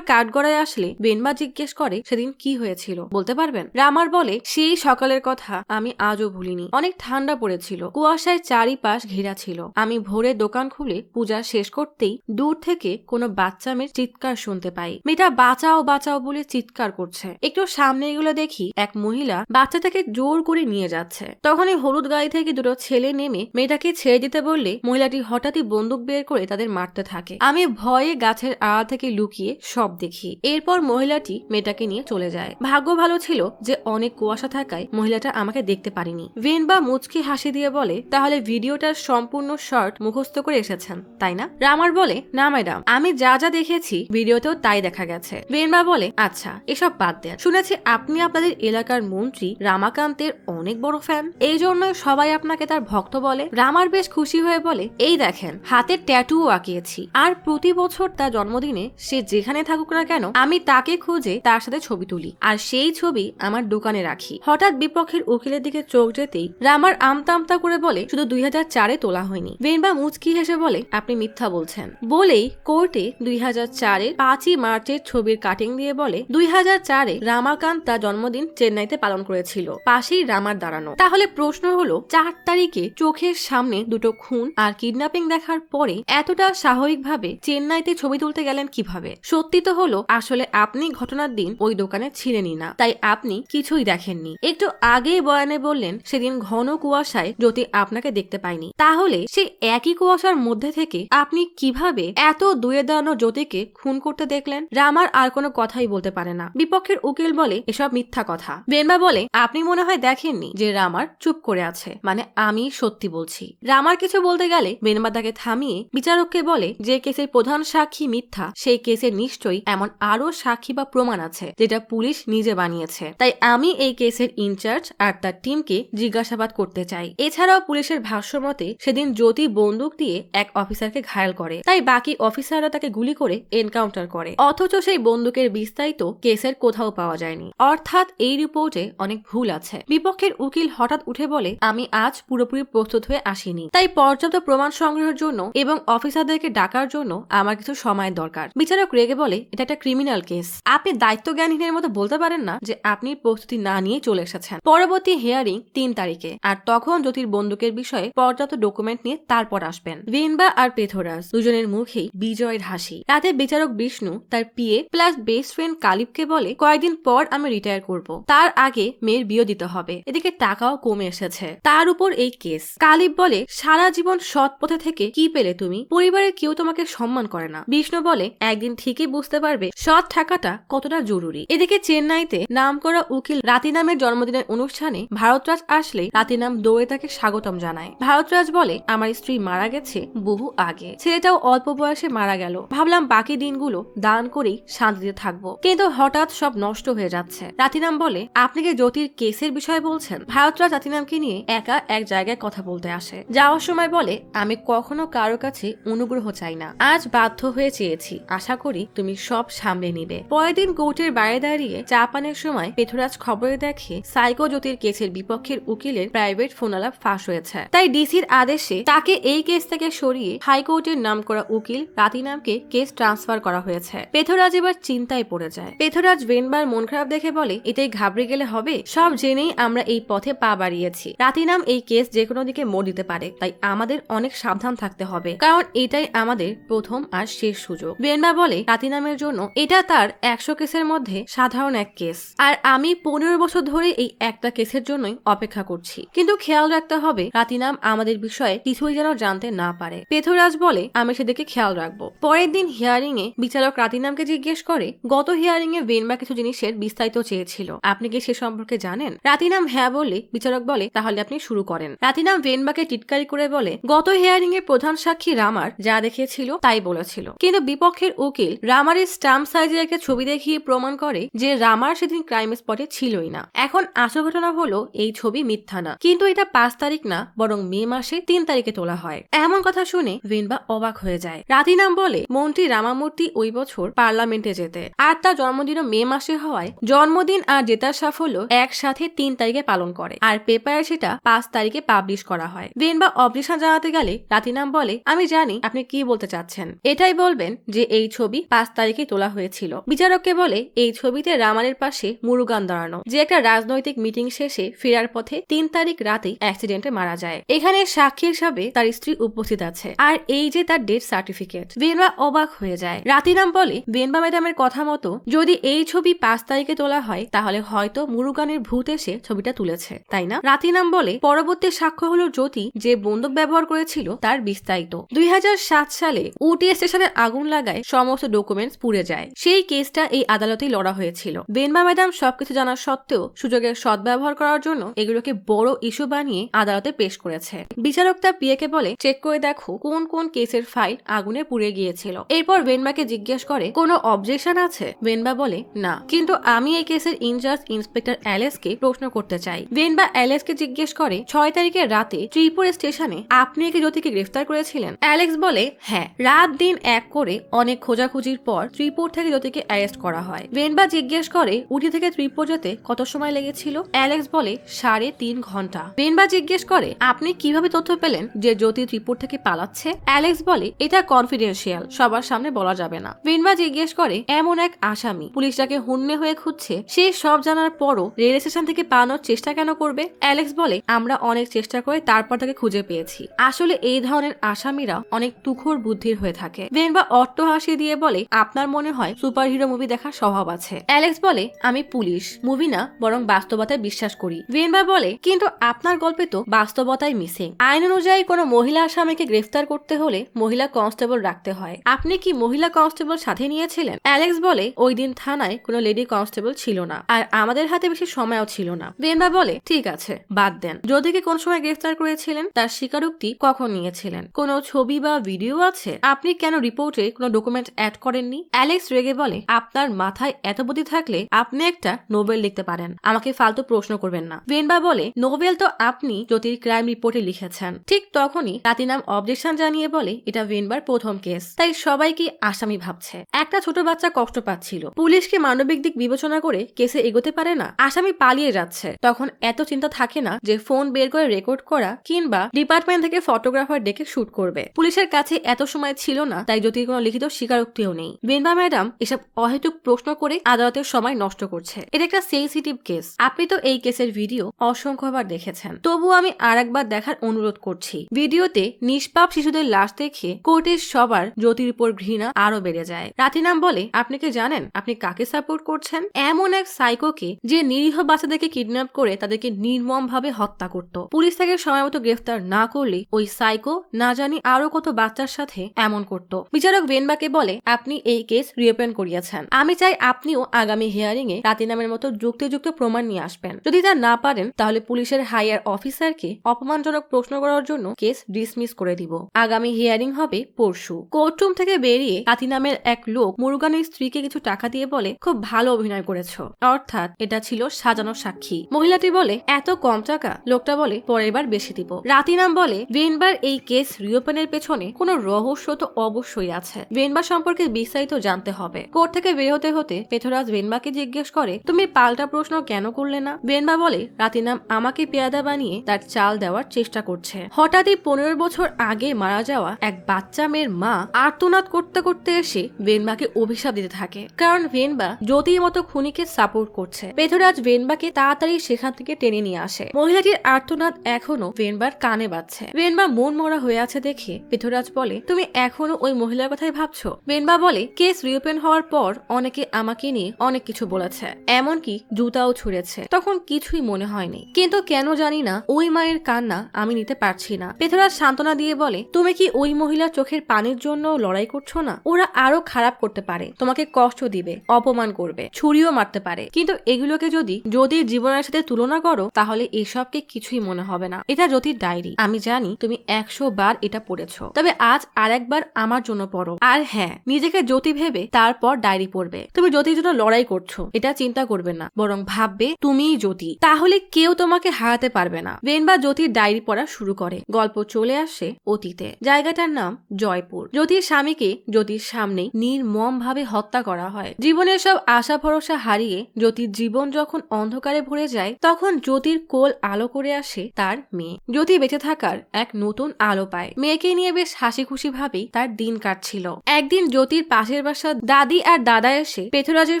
কাঠগড়ায় আসলে ভেনবা জিজ্ঞেস করে সেদিন কি হয়েছিল, বলতে পারবেন? রামার বলে সেই সকালের কথা আমি আজও ভুলিনি। অনেক ঠান্ডা পড়েছিল, কুয়াশায় চারিপাশ ঘেরা ছিল। আমি ভোরে দোকান খুলে পূজা শেষ করতেই দূর থেকে কোনো বাচ্চা মেয়ের চিৎকার শুনতে পাই। মেয়েটা বাঁচাও বাঁচাও বলে চিৎকার করছে। একটু সামনে এগুলো দেখি এক মহিলা বাচ্চাটাকে জোর করে নিয়ে যাচ্ছে। তখনই হলুদ গাড়ি থেকে দুটো ছেলে নেমে মেয়েটাকে ছেড়ে দিতে বললে মহিলাটি হঠাৎই বন্দুক বের করে তাদের মারতে থাকে। আমি ভয়ে গাছের আড়াল থেকে লুকিয়ে সব দেখি। এরপর মহিলাটি মেয়েটাকে নিয়ে চলে যায়। ভাগ্য ভালো ছিল যে অনেক কুয়াশা থাকায় মহিলাটা আমাকে দেখতে পারিনি। ভেনবা মুচকি হাসি দিয়ে বলে, তাহলে ভিডিওটার সম্পূর্ণ শর্ট মুখস্থ করে এসেছেন তাই না? রামার বলে, না ম্যাডাম, আমি যা যা দেখেছি ভিডিওতেও তাই দেখা গেছে। ভেনবা বলে, আচ্ছা এসব বাদ দেন। শুনেছি আপনি আপনাদের এলাকার মন্ত্রী রামাকান্তের অনেক বড় ফ্যান, এই জন্য সবাই আপনাকে তার ভক্ত বলে। রামার বেশ খুশি হয়ে বলে, এই দেখেন হাতের ট্যাটুও আঁকিয়েছি, আর প্রতি বছর তার জন্মদিনে সে যেখানে থাকুক না কেন আমি তাকে খুঁজে তার সাথে ছবি তুলি, আর সেই ছবি আমার দোকানে রাখি। হঠাৎ বিপক্ষের উকিলের দিকে চোখ যেতেই রামার আমতা আমতা করে বলে, শুধু 2004-এ তোলা হয়নি। ভেনবা মুচকি হেসে বলে, আপনি মিথ্যা বলছেন। বলেই কোর্টে 2004-এর 5ই মার্চের ছবির কাটিং দিয়ে বলে, 2004-এ রামাকান্ত তার জন্মদিন চেন্নাইতে পালন করেছিল, পাশেই রামার দাঁড়ানো। তাহলে প্রশ্ন হলো 4 তারিখে চোখের সামনে দুটো খুন আর কিডন্যাপিং দেখার পরে এতটা স্বাভাবিকভাবে চেন্নাইতে ছবি তুলতে গেলেন কিভাবে? সত্যি তো হলো আসলে আপনি ঘটনার দিন ওই দোকানে ছিলেনই না, তাই আপনি কিছুই দেখেননি। একটু আগেই বয়ানে বললেন সেদিন ঘন কুয়াশায় জ্যোতি আপনাকে দেখতে পায়নি। তাহলে সেই একই কুয়াশার মধ্যে থেকে আপনি কিভাবে এত দুয়ে দাঁড়ানো জ্যোতিকে খুন করতে দেখলেন? রামার আর কোনো কথাই বলতে পারে না। বিপক্ষের উকিল বলে, এসব মিথ্যা কথা। ভেনবা বলে, আপনি মনে হয় দেখেননি যে রামার চুপ করে আছে, মানে আমি সত্যি বলছি। রামার কিছু বলতে গেলে ভেনবা তাকে থামিয়ে বিচারককে বলে, যে কেসের প্রধান সাক্ষী মিথ্যা সেই কেসের নিশ্চয়ই এমন আরো সাক্ষী বা প্রমাণ আছে যেটা পুলিশ নিজে বানিয়েছে। তাই আমি এই কেসের ইনচার্জ আর তার টিমকে জিজ্ঞাসাবাদ করতে চাই। এছাড়াও পুলিশের ভাষ্য মতে সেদিন জ্যোতি বন্দুক দিয়ে এক অফিসারকে ঘায়াল করে, তাই বাকি অফিসাররা তাকে গুলি করে এনকাউন্টার করে। অথচ সেই বন্দুকের বিস্তারিত কেসের কোথাও পাওয়া যায়নি, অর্থাৎ এই রিপোর্টে অনেক ভুল আছে। বিপক্ষের উকিল হঠাৎ উঠে বলে, আমি আজ পুরোপুরি প্রস্তুত হয়ে আসিনি, তাই পর্যাপ্ত প্রমাণ সংগ্রহের জন্য এবং অফিসারদেরকে ডাকার জন্য আমার কিছু সময় দরকার। বিচারক রেগে বলে, এটা একটা ক্রিমিনাল কেস, আপনি দায়িত্ব জ্ঞানহীনের মতো বলতে পারেন না যে আপনি প্রস্তুতি না নিয়ে চলে এসেছেন। পরবর্তী হিয়ারিং 3 তারিখে, আর তখন জ্যোতির বন্দুকের বিষয়ে পর্যাপ্ত ডকুমেন্ট নিয়ে তারপর আসবেন। ভেনবা আর পৃথ্বরাজ দুজনের মুখেই বিজয়ের হাসি। রাতে বিচারক বিষ্ণু তার পিএ প্লাস বেস্ট ফ্রেন্ড কালিবকে বলে, কয়েকদিন পর আমি রিটায়ার করব, তার আগে মেয়ের বিয়ে দিতে হবে। এদিকে টাকাও কমে এসেছে, তার উপর এই কেস। কালিব বলে, সারা জীবন সৎ পথে থেকে কি পেলে তুমি? পরিবারের কেউ তোমাকে সম্মান করে না। বিষ্ণু বলে, একদিন ঠিকই বুঝতে পারবে সৎ থাকাটা কতটা জরুরি। এদিকে চেন্নাইতে নামকরা উকিল রাতিনামের জন্মদিনের অনুষ্ঠানে ভারতরাজ আসলে রাতিনাম দৌড়ে তাকে স্বাগতম জানায়। ভারতরাজ বলে, আমার স্ত্রী মারা গেছে বহু আগে, ছেলেটাও অল্প বয়সে মারা গেল, ভাবলাম বাকি দিনগুলো দান করেই শান্তিতে থাকবো, কিন্তু হঠাৎ সব নষ্ট হয়ে যাচ্ছে। রাতিনাম বলে, আপনি কি জ্যোতির কেসের বিষয়ে বলছেন? ভারতরাজ রাতিনামকে নিয়ে একা এক জায়গায় কথা বলতে আসে। যাওয়ার সময় বলে, আমি কখনো কারো কাছে অনুগ্রহ চাই না, আজ আজ বাধ্য হয়ে চেয়েছি, আশা করি তুমি সব সামলে নিবে। পরের দিন কোর্টের বাইরে দাঁড়িয়ে চা পানের সময় পৃথ্বরাজ খবরে দেখে সাইকো জ্যোতির কেসের বিপক্ষের উকিলের প্রাইভেট ফোন আলাপ ফাঁস হয়েছে। তাই ডিসির আদেশে তাকে এই কেস থেকে সরিয়ে হাইকোর্টের নামকরা উকিল রাতিনামকে কেস ট্রান্সফার করা হয়েছে। পৃথ্বরাজ এবার চিন্তায় পড়ে যায়। পৃথ্বরাজ ভেনবার মন খারাপ দেখে বলে, এটাই ঘাবড়ে গেলে হবে? সব জেনেই আমরা এই পথে পা বাড়িয়েছি। রাতিনাম এই কেস যে কোনো দিকে মোড় দিতে পারে, তাই আমাদের অনেক সাবধান থাকতে হবে, কারণ এটাই আমাদের প্রথম আর শেষ সুযোগ। ভেনবা বলে, রাতিনামের জন্য এটা তার 100 কেসের মধ্যে সাধারণ এক কেস, আর আমি 15 বছর ধরে এই একটা কেসের জন্যই অপেক্ষা করছি। কিন্তু খেয়াল রাখতে হবে রাতিনাম আমাদের বিষয়ে কিছুই যেন জানতে না পারে। পৃথ্বরাজ বলে, আমি সেদিকে খেয়াল রাখবো। পরের দিন হিয়ারিং এ বিচারক রাতিনামকে জিজ্ঞেস করে, গত হিয়ারিং এ ভেনবা কিছু জিনিসের বিস্তারিত চেয়েছিল, আপনি কি সে সম্পর্কে জানেন? রাতিনাম হ্যাঁ বললে বিচারক বলে, তাহলে আপনি শুরু করেন। রাতিনাম ভেনবাকে টিটকারি করে বলে, গত হিয়ারিং এর প্রধান সাক্ষী রামার যা দেখেছিল তাই বলেছিল, কিন্তু বিপক্ষের উকিল রামারের স্টাম্প সাইজের একটা ছবি দেখিয়ে প্রমাণ করে যে রামার সেদিন ক্রাইম স্পটে ছিলই না। এখন আসল ঘটনা হলো এই ছবি মিথ্যা না, কিন্তু এটা 5 তারিখ না, বরং মে মাসে 3 তারিখে তোলা হয়। এমন কথা শুনে ভেনবা অবাক হয়ে যায়। রাতিনাম বলে, মন্ত্রী রামামূর্তি ওই বছর পার্লামেন্টে যেতে, আর তার জন্মদিনও মে মাসে হওয়ায় জন্মদিন আর জেতার সাফল্য একসাথে 3 তারিখে পালন করে, আর পেপারে সেটা 5 তারিখে পাবলিশ করা হয়। ভেনবা অবজেকশন জানাতে গেলে রাতিনাম বলে, আমি জানি আপনি কি বলতে চাচ্ছেন, এটাই বলবেন যে এই ছবি 5 তারিখে তোলা হয়েছিল। বিচারককে বলে, এই ছবিতে রামারের পাশে মুরুগান দাঁড়ানো, যে একটা রাজনৈতিক মিটিং শেষে ফেরার পথে 3 তারিখ রাতে অ্যাক্সিডেন্টে মারা যায়। এখানে সাক্ষী হিসাবে তার স্ত্রী উপস্থিত আছে, আর এই যে তার ডেথ সার্টিফিকেট। ভেনবা অবাক হয়ে যায়। রাতিনাম বলে, ভেনবা ম্যাডামের কথা মতো যদি এই ছবি 5 তারিখে তোলা হয়, তাহলে হয়তো মুরুগানের ভূত এসে ছবিটা তুলেছে, তাই না? রাতিনাম বলে, পরবর্তী সাক্ষ্য হলো জ্যোতি যে বন্দুক ব্যবহার করেছিল তার বিস্তারিত। 2007 সালে উটি স্টেশনে আগুন লাগায় সমস্ত ডকুমেন্টস পুড়ে যায়। সেই কেসটা এই আদালতেই লড়া হয়েছিল। ভেনবা ম্যাডাম সবকিছু জানার সত্ত্বেও সুযোগের সদ্ব্যবহার করার জন্য এগুলোকে বড় ইস্যু বানিয়ে আদালতে পেশ করেছে। বিচারক তার পিএকে বলে, চেক করে দেখো কোন কোন কেসের ফাইল আগুনে পুড়ে গিয়েছিল। এরপর ভেনবাকে জিজ্ঞেস করে, কোনো অবজেকশন আছে? ভেনবা বলে, না, কিন্তু আমি এই কেসের ইনচার্জ ইন্সপেক্টর অ্যালেক্সকে প্রশ্ন করতে চাই। ভেনবা অ্যালেক্সকে জিজ্ঞেস করে, 6 তারিখের রাতে ত্রিপুর স্টেশনে আপনি কি জ্যোতিকে গ্রেফতার করেছিলেন? অ্যালেক্স বলে, হ্যাঁ, রাত দিন এক করে অনেক খোঁজাখুঁজির পর ত্রিপুর থেকে জ্যোতিকে অ্যারেস্ট করা হয়। ভেনবা জিজ্ঞেস করে, উটি থেকে ত্রিপুর যেতে কত সময় লেগেছিল? অ্যালেক্স বলে, 3.5 ঘন্টা। ভেনবা জিজ্ঞেস করে, আপনি কিভাবে তথ্য পেলেন যে জ্যোতি ত্রিপুর থেকে পালাচ্ছে? অ্যালেক্স বলে, এটা কনফিডেন্সিয়াল, সবার সামনে বলা যাবে না। ভেনবা জিজ্ঞেস করে, এমন এক আসামি পুলিশ যাকে হুন্নে হয়ে খুঁজছে, সে সব জানার পরও রেল স্টেশন থেকে পালানোর চেষ্টা কেন করবে? অ্যালেক্স বলে, আমরা অনেক চেষ্টা করে তারপর তাকে খুঁজে পেয়েছি। আসলে এই ধরনের আসামিরা অনেক তুখোড় বুদ্ধির হয়ে থাকে। ভেনবা অট্ট হাসি দিয়ে বলে, আপনার মনে হয় সুপার হিরো মুভি দেখার স্বভাব আছে। অ্যালেক্স বলে, আমি পুলিশ, মুভি না, বরং বাস্তবতায় বিশ্বাস করি। ভেনবা বলে, কিন্তু আপনার গল্পে তো বাস্তবতাই মিসিং। আইন অনুযায়ী কোনো মহিলা আসামিকে গ্রেফতার করতে হলে মহিলা কনস্টেবল রাখতে হয়। আপনি কি মহিলা কনস্টেবল সাথে নিয়েছিলেন? অ্যালেক্স বলে, ওই দিন থানায় কোনো লেডি কনস্টেবল ছিল না, আর আমাদের হাতে বেশি সময়ও ছিল না। ভেনবা বলে, ঠিক আছে, বাদ দেন। জ্যোতিকে কোন সময় গ্রেফতার করেছিলেন? তার স্বীকারোক্তি কখন নিয়েছিলেন? কোনো ছবি বা ভিডিও আছে? আপনি কেন রিপোর্টে কোনো ডকুমেন্ট অ্যাড করেননি? অ্যালেক্স রেগে বলে, আপনার মাথায় এত বুদ্ধি থাকলে আপনি একটা নোবেল লিখতে পারেন, আমাকে ফালতু প্রশ্ন করবেন না। ভেনবা বলে, নোবেল তো আপনি জ্যোতির ক্রাইম রিপোর্টে লিখেছেন। ঠিক তখনই রাতিনাম অবজেকশন জানিয়ে বলে, এটা ভেনবার প্রথম কেস, তাই সবাইকে আসামি ভাবছে। একটা ছোট বাচ্চা কষ্ট পাচ্ছিল, পুলিশকে মানবিক দিক বিবেচনা করে কেসে এগোতে পারে না, আসামি পালিয়ে যাচ্ছে, তখন এত চিন্তা থাকে না যে ফোন বের করে রেকর্ড করা কিংবা ডিপার্টমেন্ট থেকে ফটোগ্রাফার ডেকে শুট করবে। পুলিশের কাছে এত সময় ছিল না, তাই জ্যোতির কোনো লিখিত স্বীকারোক্তিও নেই। ভেনবা ম্যাডাম এসব অহেতুক প্রশ্ন করে আদালতের সময় নষ্ট করছে। এটা একটা সেনসিটিভ কেস। আপনি তো এই কেসের ভিডিও অসংখ্যবার দেখেছেন, তবু আমি আরেকবার দেখার অনুরোধ করছি। ভিডিওতে নিষ্পাপ শিশুদের লাশ দেখে কোর্টের সবার জ্যোতির উপর ঘৃণা আরো বেড়ে যায়। রাতিনাম বলে, আপনি কি জানেন আপনি কাকে সাপোর্ট করছেন? এমন এক সাইকোকে, যে নিরীহ বাচ্চাদেরকে কিডন্যাপ করে তাদেরকে নির্মম ভাবে হত্যা করত। পুলিশ তাকে সময় মতো গ্রেফতার না করলে ওই সাইকো না জানি আরো কত বাচ্চার সাথে এমন করত। বিচারক ভেনবাকে বলে, আপনি এই কেস রিওপেন করিয়েছেন, আমি চাই আপনিও আগামী হিয়ারিং এ রাতিনামের মতো যুক্তিযুক্ত প্রমাণ নিয়ে আসবেন। যদি তা না পারেন, তাহলে পুলিশের হায়ার অফিসারকে অপমানজনক প্রশ্ন করার জন্য কেস ডিসমিস করে দিব। আগামী হিয়ারিং হবে পরশু। কোর্টরুম থেকে বেরিয়ে রাতিনামের এক লোক মুরুগানের স্ত্রীকে কিছু টাকা দিয়ে বলে, খুব ভালো অভিনয় করেছো, অর্থাৎ এটা ছিল সাজানো সাক্ষী। মহিলাটি বলে, এত কম টাকা? লোকটা বলে, পরের বার বেশি দিব। রাতিনাম বলে, ভেনবার এই কেস রিওপেনের পেছনে কোনো রহস্য তো অবশ্যই আছে। ভেনবা সম্পর্কে বিস্তারিত জানতে হবে। কোর্ট থেকে বের হতে হতে পেথরাজ ভেনবাকে জিজ্ঞেস করে, তুমি পাল্টা প্রশ্ন কেন করলে না? ভেনবা বলে, রাতিনাম আমাকে পেয়াদা বানিয়ে তার চাল দেওয়ার চেষ্টা করছে। হঠাৎই 15 বছর আগে মারা যাওয়া এক বাচ্চা মেয়ের মা আর্তনাদ করতে করতে এসে ভেনবাকে অভিশাপ দিতে থাকে, কারণ ভেনবা জ্যোতির মতো খুনিকে সাপোর্ট করছে। পেথরাজ ভেনবাকে তাড়াতাড়ি সেখান থেকে টেনে নিয়ে আসে। মহিলাটির আর্তনাদ এখনো ভেনবার কানে বাজছে। ভেনবা মন মরা হয়ে আছে দেখে পেথরাজ বলে, তুমি এখনো ওই মহিলার কথাই ভাবছো? ভেনবা বলে, কেস রিওপেন হওয়ার পর অনেকে আমাকে নিয়ে অনেক কিছু বলেছে, এমনকি জুতাও ছুঁড়েছে, তখন কিছুই মনে হয়নি, কিন্তু কেন জানি না ওই মায়ের কান্না আমি নিতে পারছি না। পেথরাজ সান্ত্বনা দিয়ে বলে, তুমি কি ওই মহিলার চোখের পানির জন্য লড়াই করছো না? ওরা আরো খারাপ করতে পারে, তোমাকে কষ্ট দিবে, অপমান করবে, ছুরিও মারতে পারে, কিন্তু এগুলোকে যদি জ্যোতির জীবনের সাথে তুলনা করো তাহলে এসবকে কিছুই মনে হবে না। এটা জ্যোতির ডায়েরি, আমি জানি তুমি 100 বার এটা পড়েছো, তবে আজ আরেকবার আমার জন্য পড়ো। আর হ্যাঁ, নিজেকে জ্যোতি ভেবে তারপর ডায়েরি পড়বে। তুমি জ্যোতির জন্য লড়াই করছো এটা চিন্তা করবে না, বরং ভাববে তুমিই জ্যোতি, তাহলে কেউ তোমাকে হারাতে পারবে না। ভেনবা জ্যোতির ডায়েরি পড়া শুরু করে। গল্প চলে আসে অতীতে। জায়গাটার নাম জয়পুর। জ্যোতির স্বামীকে জ্যোতির সামনেই নির্মম ভাবে হত্যা করা হয়। জীবনের সব আশা ভরসা হারিয়ে জ্যোতির জীবন যখন অন্ধকারে ভরে যায়, তখন জ্যোতির কোল আলো করে আসে তার মেয়ে। জ্যোতি বেঁচে থাকার এক নতুন আলো পায়। মেয়েকে নিয়ে বেশ হাসি খুশি ভাবেই তার দিন কাটছিল। একদিন জ্যোতির পাশের বাসার দাদি আর দাদা এসে পেথরাজের